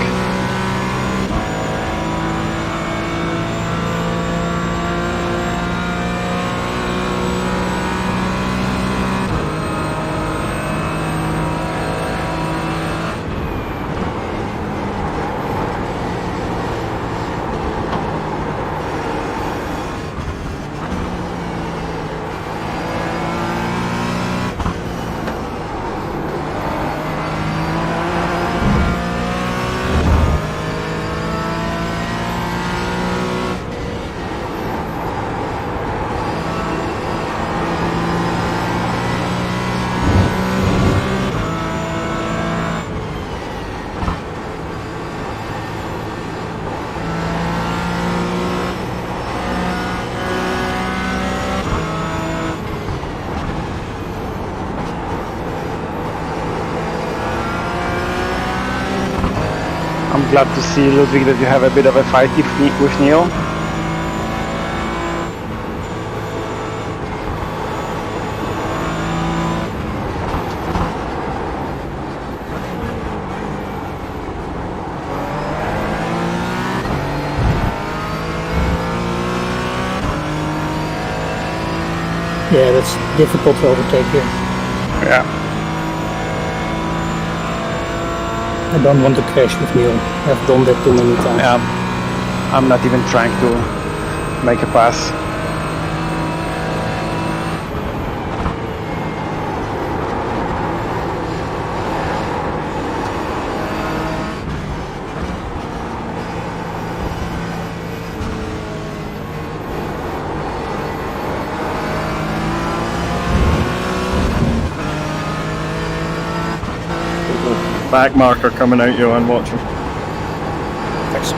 I'm glad to see, Ludwig, that you have a bit of a fight with Neil. Yeah, that's difficult to overtake here. Yeah. I don't want to crash with Neil. I've done that too many times. Yeah. I'm not even trying to make a pass. Back marker coming out, Johan, watch him. Thanks.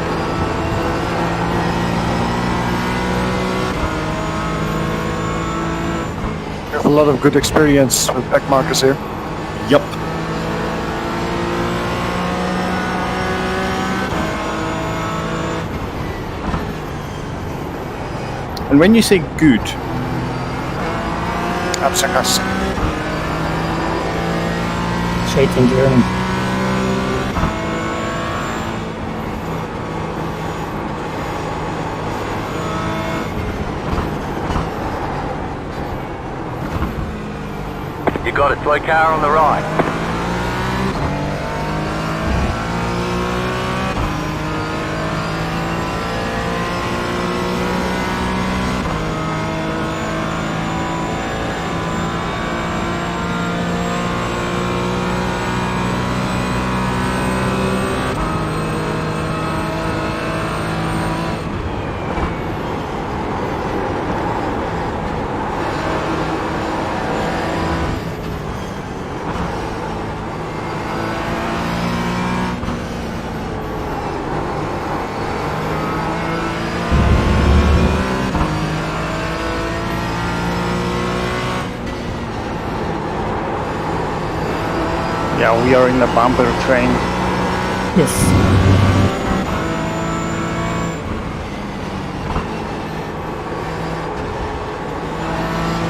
You have a lot of good experience with back markers here. Yup. And when you say good, I'm sarcastic. Say it in German. You got a toy car on the right. Yeah, we are in a bumper train. Yes.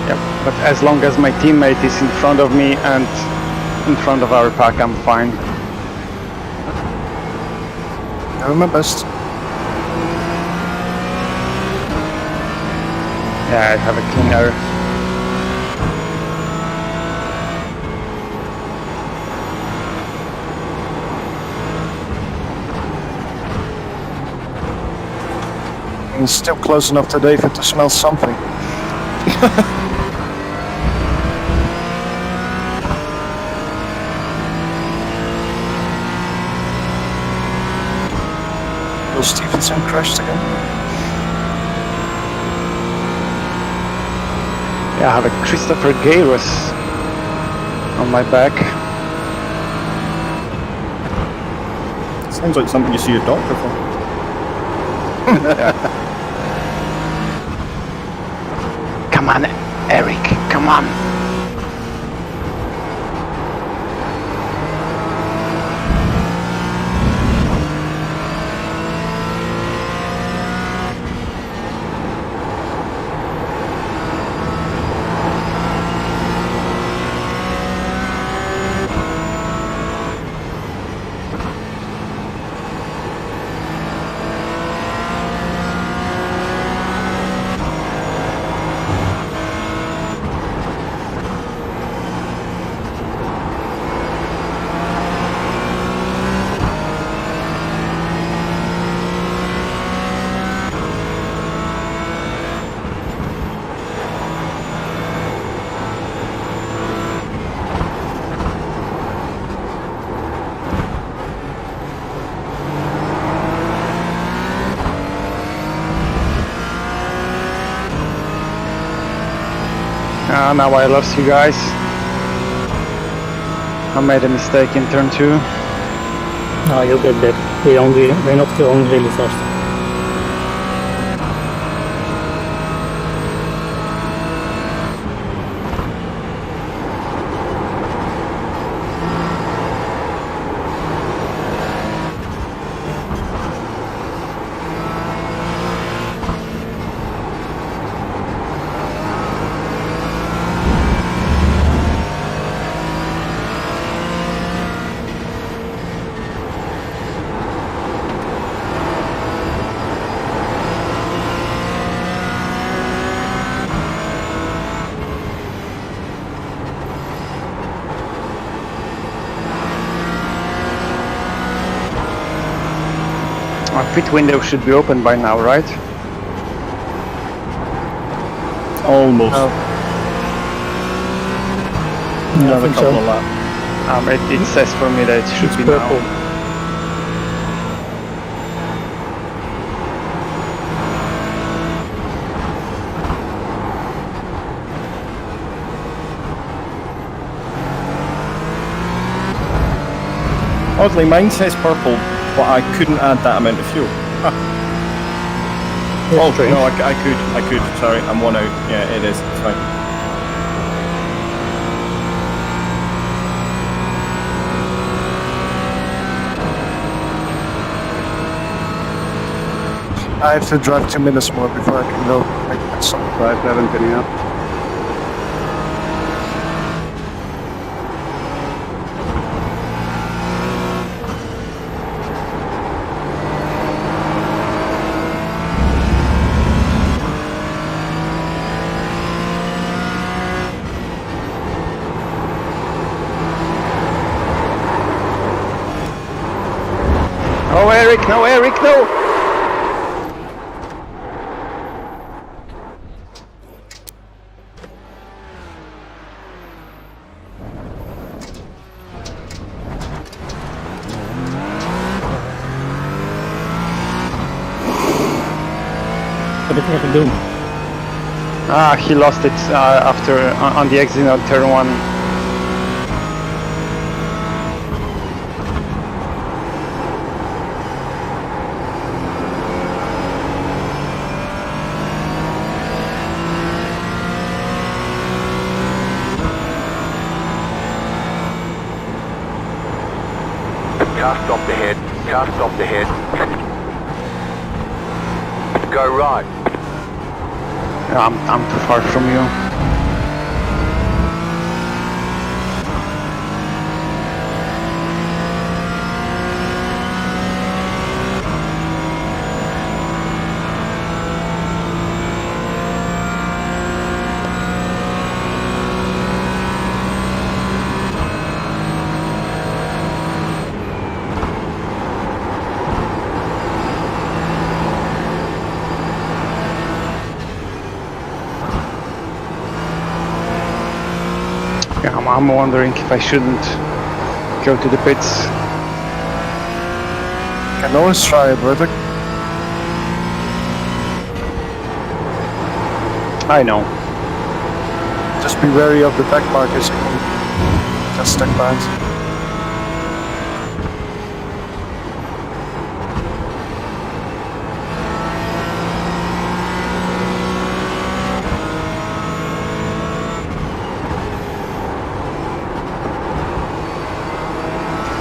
Yeah, but as long as my teammate is in front of me and in front of our pack, I'm fine. Doing my best. Yeah, I have a clean air. It's still close enough to David to smell something. Will Stevenson crashed again? Yeah, I have a Christopher Gayros on my back. sounds like something you see a doctor for. Come on, Eric, come on. Now I lost you guys. I made a mistake in turn 2. No, you'll get back. We're not going really fast. Our pit window should be open by now, right? Almost. Oh. Another think couple so. of laps. It says for me that it should It's be purple. now. Oddly, mine says purple, but I couldn't add that amount of fuel. Oh, strange. no, I could. Sorry, I'm one out. Yeah, it is. It's fine. I have to drive 2 minutes more before I can go make some. 5-7 pinning up. Oh, Eric, no, Eric, no! What did Eric do? He lost it after on the exit on turn 1. Car stopped ahead. Car stopped ahead. Go right. I'm too far from you. Yeah, I'm wondering if I shouldn't go to the pits. Can always try it, brother. I know. Just be wary of the back markers. Just stuck behind.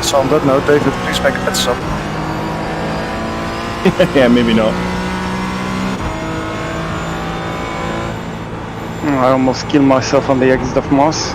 So on that note, David, please make a pit stop. Yeah, maybe not. I almost killed myself on the exit of Moss.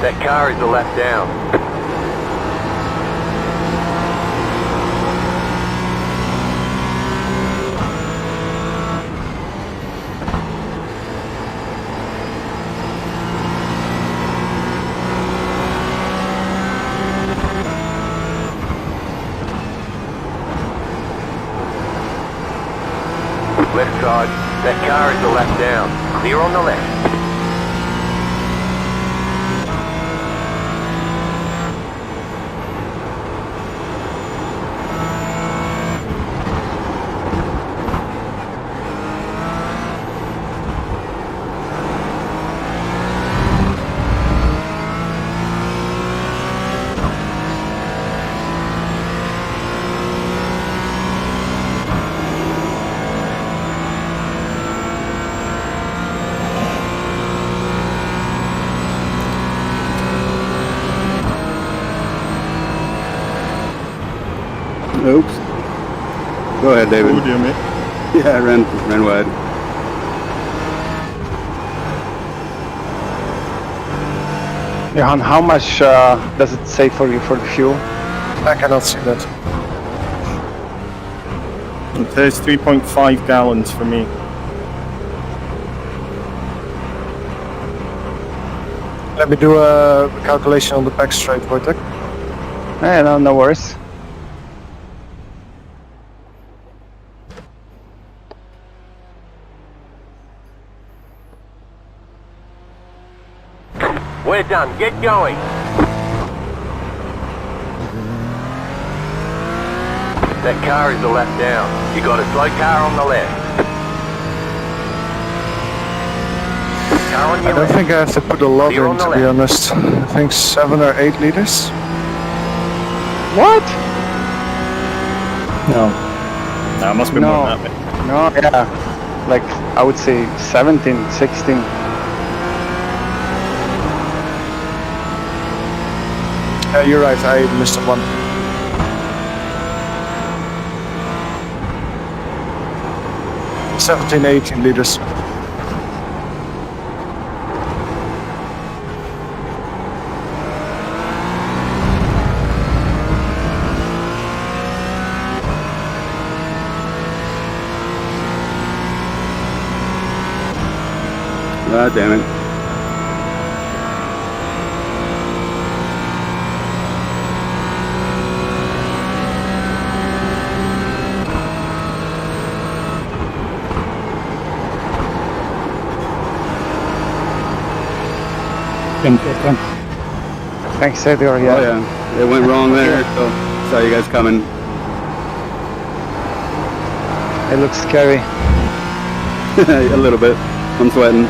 That car is a lap down. Left side. That car is a lap down. Clear on the left. Oops. Go ahead, David. Oh dear, mate. Yeah, I ran wide. Johan, how much does it say for you for the fuel? I cannot see that. It says 3.5 gallons for me. Let me do a calculation on the back straight, Wojtek. No worries. We're done. Get going. That car is a lap down. You got a slow car on the left. Car on I your don't left. think I have to put a lot Clear on in, the to be left. honest. I think 7 or 8 liters. What? No. Nah, it must be No. more than that, mate. No, yeah. Like, I would say 17, 16. Yeah, you're right, I missed one. $17, 18 liters. Ah, damn it. Thank you, Ken. Thanks, Edgar. Oh yeah, it went wrong there. So saw you guys coming. It looks scary. A little bit. I'm sweating.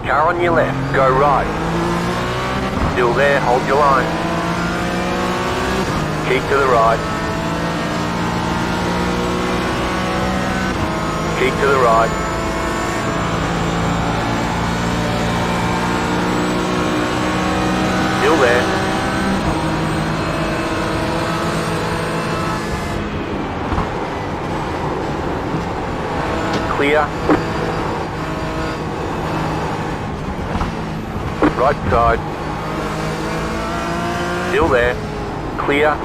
Car on your left. Go right. Still there. Hold your line. Keep to the right. Keep to the right. Still there. Clear. Right side. Still there. Clear.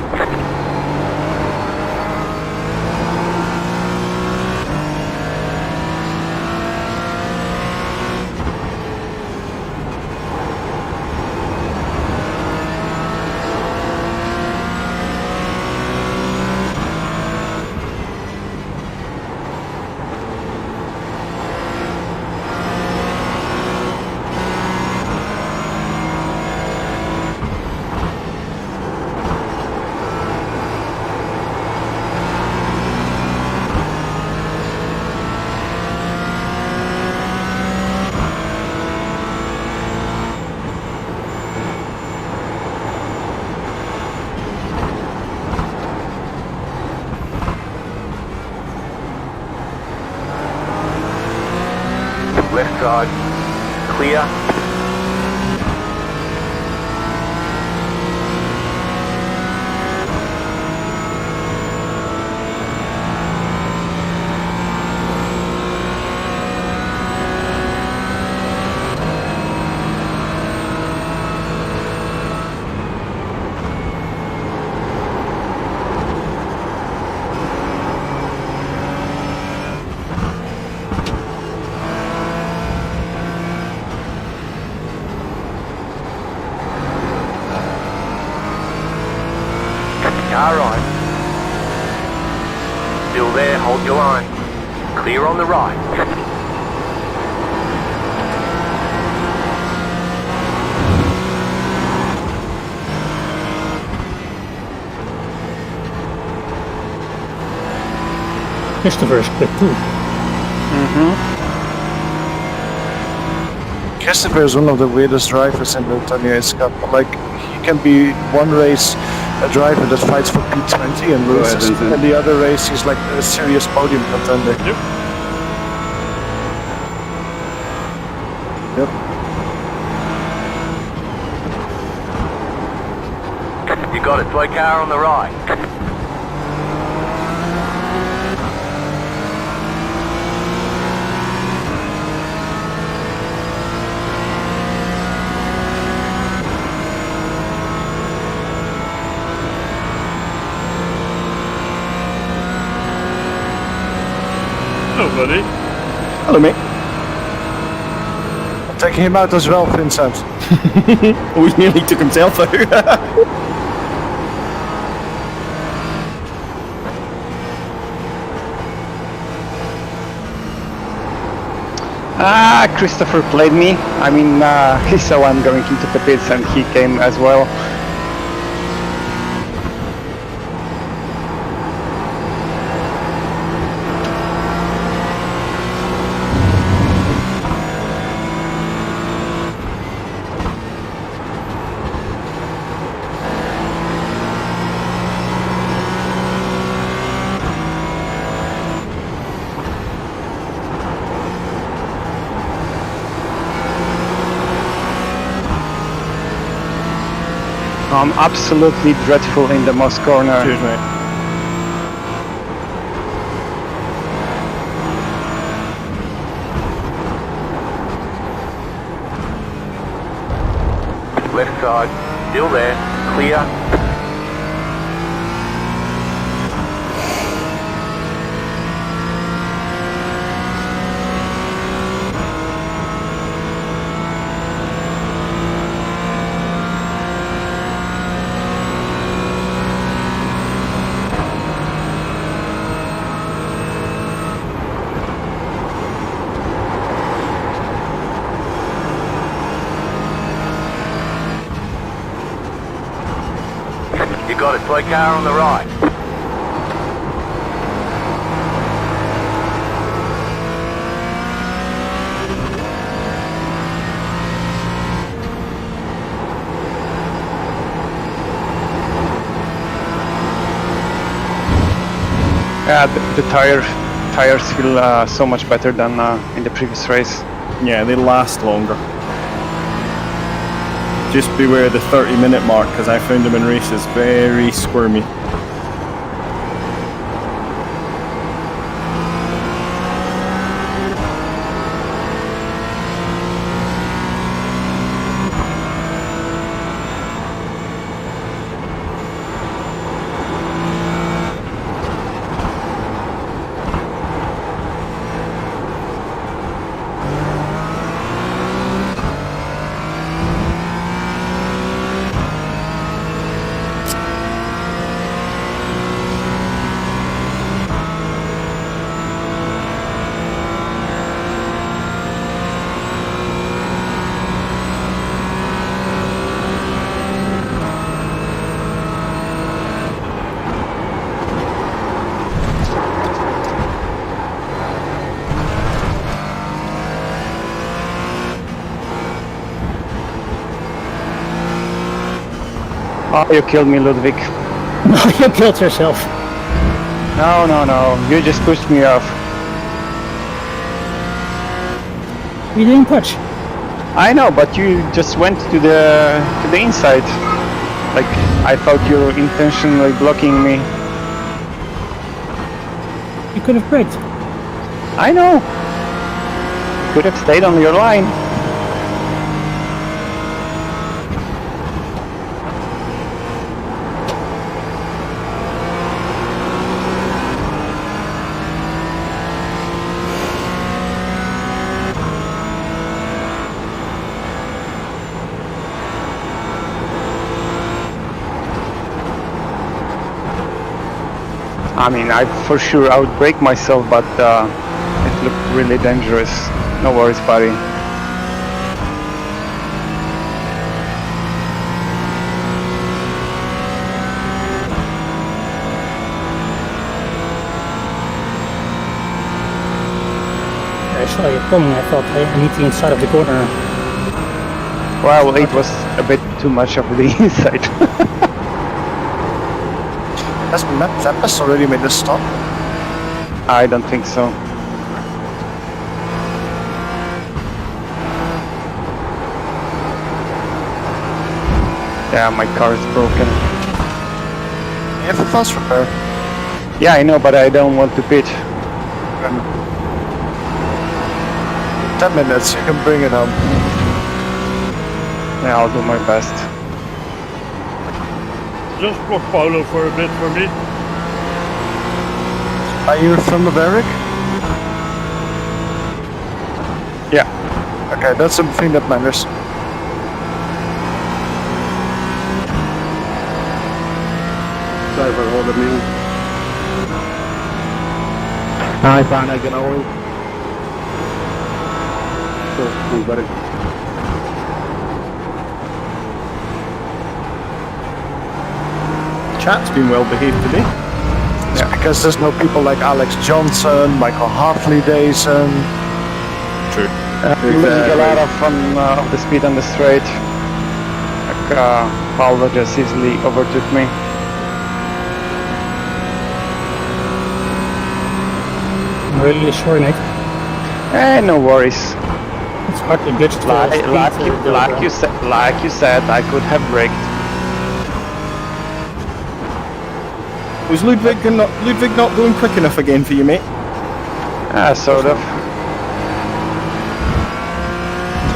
Left side. Clear. Car right. Still there, hold your line. Clear on the right. Christopher is quick too. Christopher is one of the weirdest drivers in the 28 Cup. Like, he can be one race a driver that fights for P20 and loses, Vincent. and the other race he's like a serious podium contender. You got it, slow car on the right. Hello, buddy. Hello, mate. I'm taking him out as well, Vincent. Oh, he nearly took himself out. Christopher played me. I mean, he saw I'm going into the pits and he came as well. I'm absolutely dreadful in the Moss corner. Cheers, mate. Left side. Still there. Clear. You got it, slow car on the right. Yeah, the tires feel so much better than in the previous race. Yeah, they last longer. Just beware the 30-minute mark, because I found them in races very squirmy. Oh, you killed me, Ludwig. No, you killed yourself. No, you just pushed me off. We didn't touch. I know, but you just went to the inside. Like I thought you were intentionally blocking me. You could have braked. I know. You could have stayed on your line. I mean, for sure I would break myself, but it looked really dangerous. No worries, buddy. I saw you coming. I thought I need the inside of the corner. Well, it was a bit too much of the inside. Has Matt Tempest already made a stop? I don't think so. Yeah, my car is broken. You have a fast repair. Yeah, I know, but I don't want to pitch. 10 minutes, you can bring it home. Yeah, I'll do my best. Just block Paulo for a bit for me. Are you from the barrack? Yeah. Okay, that's something that matters. Sorry for holding me. Hi, fine, I can always. Sure, thanks, buddy. Chat's been well behaved today. Yeah, because there's no people like Alex Johnson, Michael Hartley-Dason. True. Losing a lot of the speed on the straight. Like, Paulo just easily overtook me. I'm really sorry, mate. No worries. It's hard to judge the speed. Like you said, I could have braked. Was Ludwig not going quick enough again for you, mate? Sort of.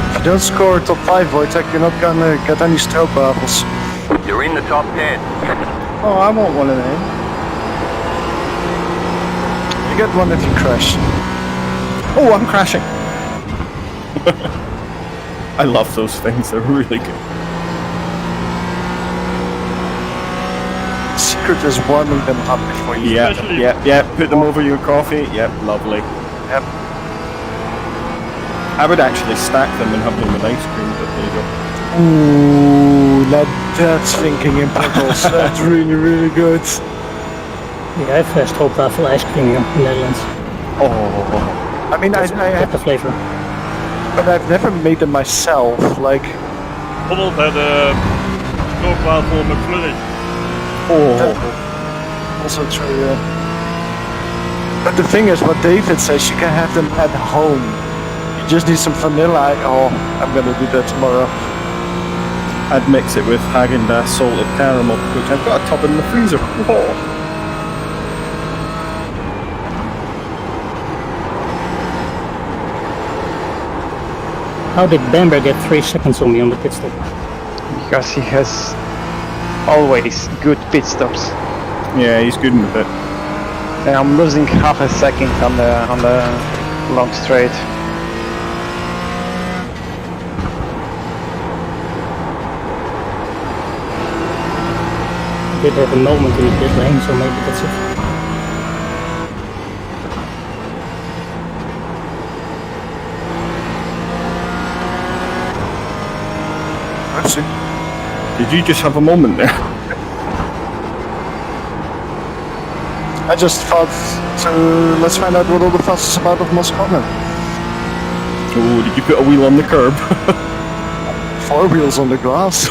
If you don't score top 5, Wojtek, you're not gonna get any stroke bubbles. You're in the top 10. Oh, I want one of them. You get one if you crash. Oh, I'm crashing. I love those things, they're really good. Secret is warming them up before you. Yeah, put them over your coffee. Yep, lovely. Yep. I would actually stack them and have them with ice cream, but there you go. Ooh, that's thinking in pickles. That's really, really good. Yeah, I've stroopwafel ice cream here in the Netherlands. Oh. I mean, I Get the flavor. but I've never made them myself. Like, Donald had a stroopwafel McFlurry. also true, yeah. But the thing is, what David says, you can have them at home. You just need some vanilla. Oh, I'm gonna do that tomorrow. I'd mix it with Häagen-Dazs salted caramel, which I've got a tub in the freezer. Oh. How did Bamber get 3 seconds on me on the pit stop? Because he has always good pit stops. Yeah, he's good in the pit. And I'm losing half a second on the long straight. I did have a moment in the pit lane, so maybe that's it. Did you just have a moment there? I just thought, let's find out what all the fuss is about of Moscona. Oh, did you put a wheel on the curb? 4 wheels on the grass.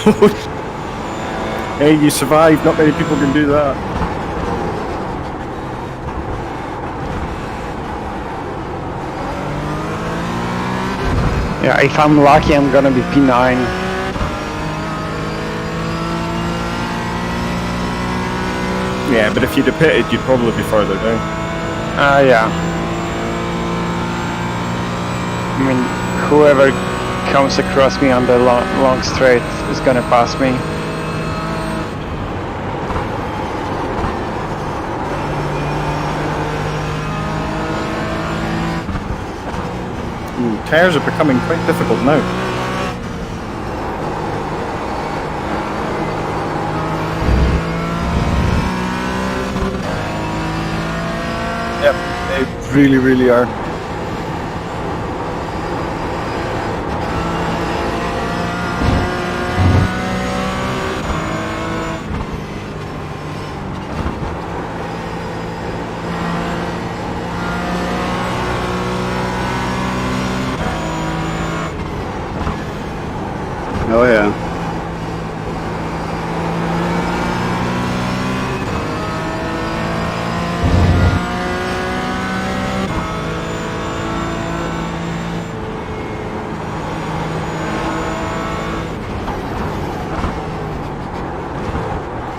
Hey, you survived. Not many people can do that. Yeah, if I'm lucky, I'm gonna be P9. Yeah, but if you'd have pitted, you'd probably be further down. Yeah. I mean, whoever comes across me on the long straight is gonna pass me. Tires are becoming quite difficult now. Yep, they really, really are. Oh yeah.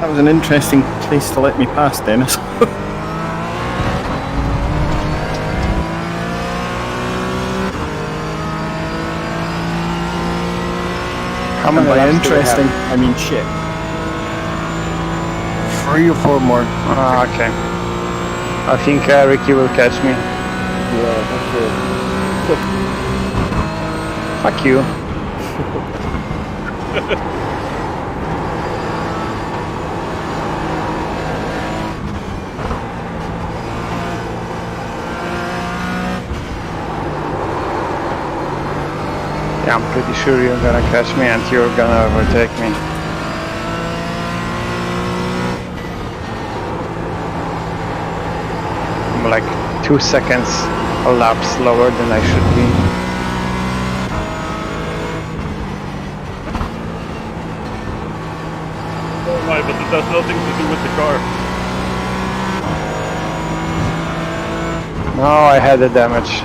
That was an interesting place to let me pass, Dennis. How And many by laps do we interesting, have? I mean shit. 3 or 4 more. Ah, okay. I think Ricky will catch me. Yeah, that's it. Fuck you. Yeah, I'm pretty sure you're gonna catch me and you're gonna overtake me. I'm like 2 seconds a lap slower than I should be. Right, but it has nothing to do with the car. No, I had the damage.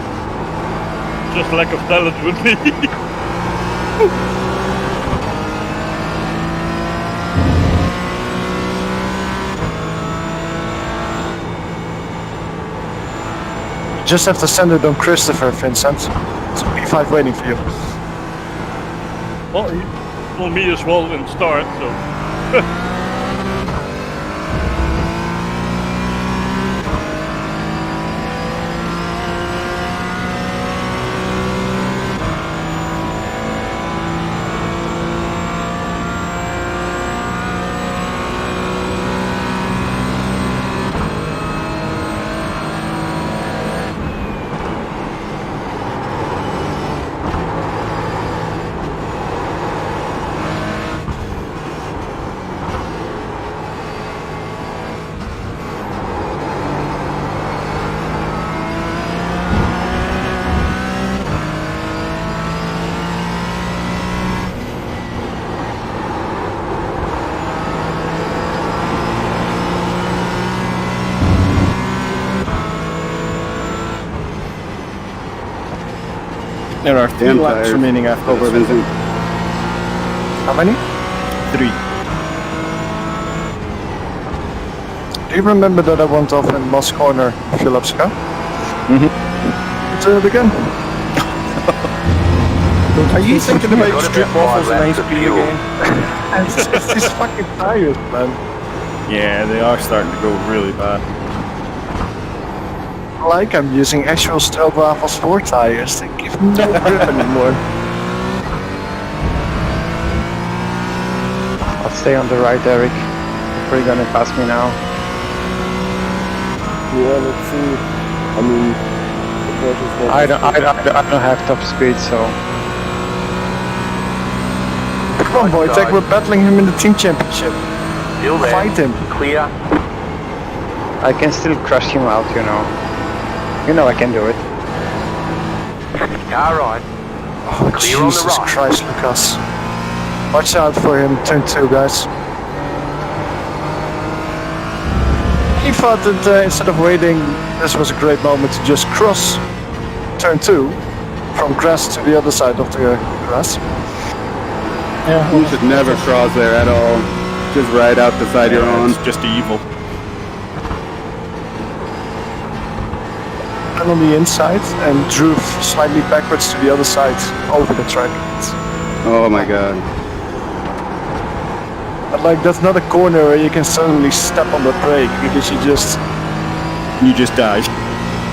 Just lack of talent with me. You just have to send it on Christopher, Vincent. It's a P5 waiting for you. Well, he told me as well in start, so. There are 3 Damn laps tires. remaining after Over this. Vincent. How many? 3. Do you remember that I went off in Moss Corner a few laps ago? Do it again. Are you thinking Got about about strip waffles 5 and ice laps of cream fuel. again? It's these fucking tires, man. Yeah, they are starting to go really bad. Like I'm using actual Stroopwafels 4 tires. They give no grip anymore. I'll stay on the right, Eric. You're probably gonna pass me now. Yeah, let's see. I mean, the Porsche's not I don't have top speed, so Come on, Wojtek, we're battling him in the team championship. Still there. Fight him. Clear. I can still crush him out, you know. You know I can do it. Car right. Oh, Clear on the Jesus right. Christ, Lucas. Watch out for him, turn 2, guys. He thought that instead of waiting, this was a great moment to just cross turn 2, from grass to the other side of the grass. Yeah, You should never cross there at all. Just right out the side you're on. It's just evil. And on the inside and drove slightly backwards to the other side over the track. Oh my god. But like that's not a corner where you can suddenly step on the brake because You just died.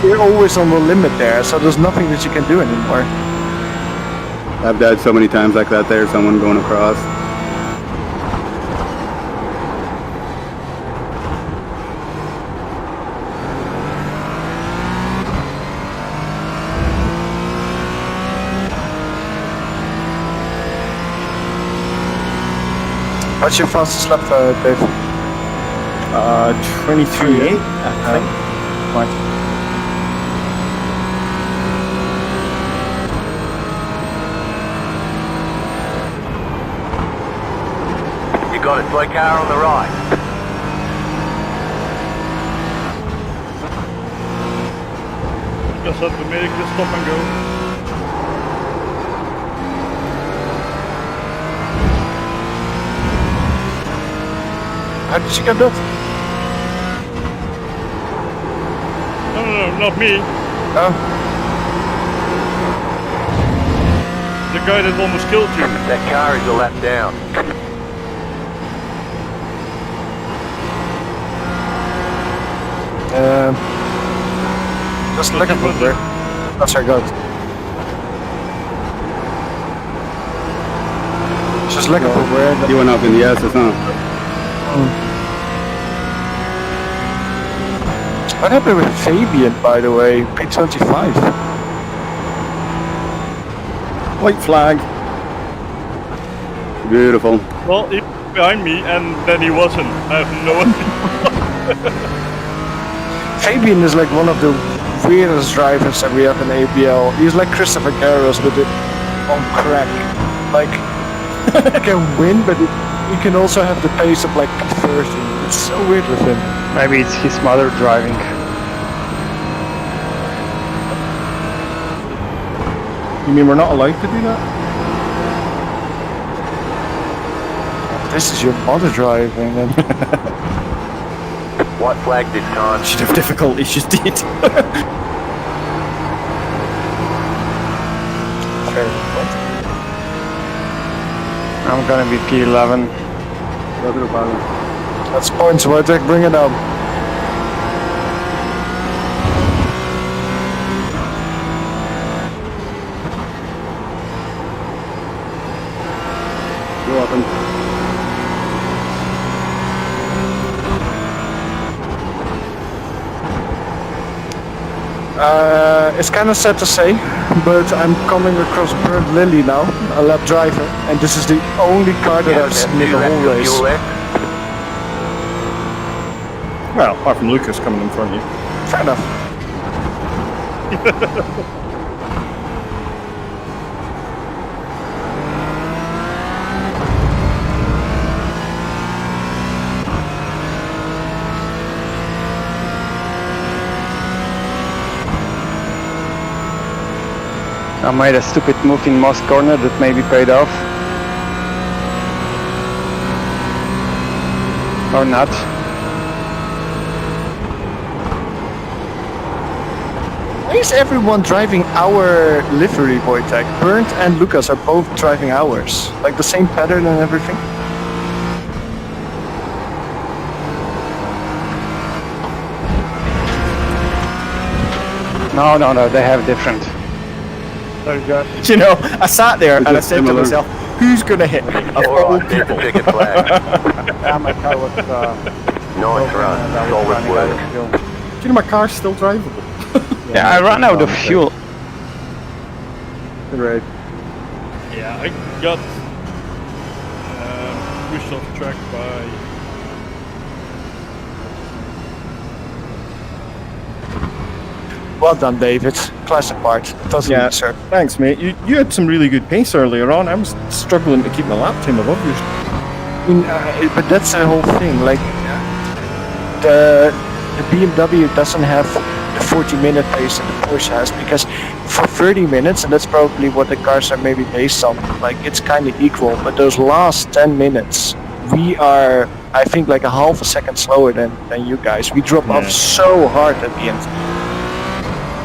you're always on the limit there, so there's nothing that you can do anymore. I've died so many times like that there, someone going across. What's your fastest lap, Dave? 23.8, I think. Right. You got it, slow car on the right. Just have to make the stop and go. How did you get that? No, not me. Oh, The guy that almost killed you. That car is a lap down. just looking for where. That's our god. Just looking for where. You went up in the S's, huh? What happened with Fabian, by the way? P25. White flag. Beautiful. Well, he was behind me and then he wasn't. I have no idea. Fabian is like one of the weirdest drivers that we have in ABL. He's like Christopher Garros, but on crack. Like, he can win, but he can also have the pace of like P30. It's so weird with him. Maybe it's his mother driving. You mean we're not allowed to do that? This is your mother driving, and White flag this time. Should have difficulties, just did. fair point. I'm gonna be P11. That's points, Wojtek, bring it up. You're welcome. It's kind of sad to say, but I'm coming across Bird Lilly now, a lap driver, and this is the only car that I've seen in the whole race. Fuel left. Well, apart from Lucas coming in front of you. Fair enough. I made a stupid move in Moss corner that maybe paid off. Or not. Why is everyone driving our livery, Wojtek? Bernd and Lucas are both driving ours. Like the same pattern and everything. No, they have different. You know, I sat there and I said to myself, who's going to hit me? Of all Alright, there's the people. ticket flag. Yeah, my car was Nice run. Solid work. Do you know my car's still drivable? Yeah, I ran out of fuel. Right. Yeah, I got pushed off track by. Well done, David. Classic part. Doesn't Yeah. sir. Thanks, mate. You had some really good pace earlier on. I was struggling to keep my lap time above yours. I mean, but that's the whole thing. Like, the BMW doesn't have the 40-minute pace that the Porsche has, because for 30 minutes, and that's probably what the cars are maybe based on, like it's kind of equal, but those last 10 minutes, we are, I think, like a half a second slower than you guys. We drop off so hard at the end.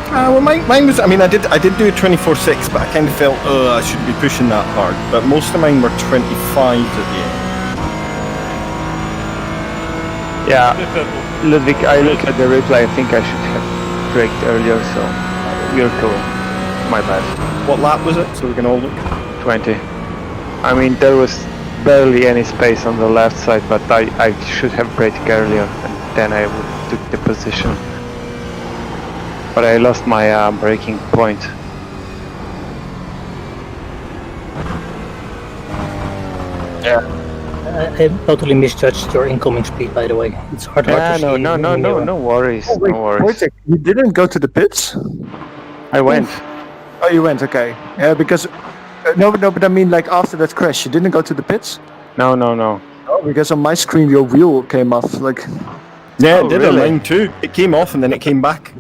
Well, mine was. I mean, I did do a 24.6, but I kind of felt, I shouldn't be pushing that hard. But most of mine were 25s at the end. Yeah, Ludwig, I look at the replay. I think I should have braked earlier, so you're cool. My bad. What lap was it? So we can all look. 20. I mean, there was barely any space on the left side, but I should have braked earlier, and then I would took the position. But I lost my braking point. Yeah. I totally misjudged your incoming speed, by the way. It's hard to see. No worries, Oh, wait, no worries. Wojtek, you didn't go to the pits? I went. Oh, you went, okay. Yeah, because no, but I mean, like after that crash, you didn't go to the pits? No. Oh, because on my screen your wheel came off. Like, Yeah, Oh, it did really? on mine too. It came off and then it came back.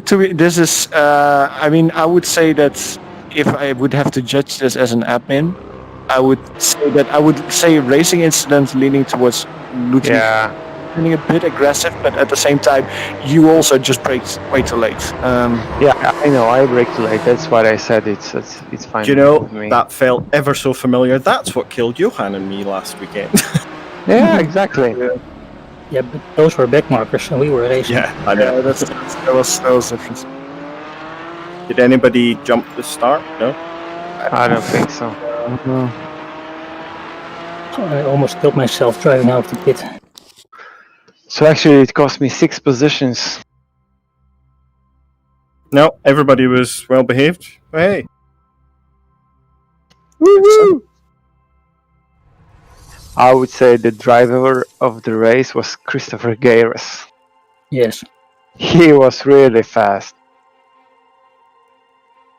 to me, this is. I mean, I would say that if I would have to judge this as an admin, I would say racing incident leaning towards Ludwig. Yeah. Feeling a bit aggressive, but at the same time, you also just braked way too late. Yeah, I know. I braked late. That's what I said. It's fine. Do you know, with me. that felt ever so familiar. That's what killed Johan and me last weekend. Yeah, exactly. Yeah, but those were back markers and we were racing. Yeah, I know. Yeah, that was different. Did anybody jump the start? No? I don't think so. I almost killed myself driving out of the pit. So actually, it cost me 6 positions. No, everybody was well behaved. Hey. Woo-hoo! I would say the driver of the race was Christopher Gayres. Yes. He was really fast.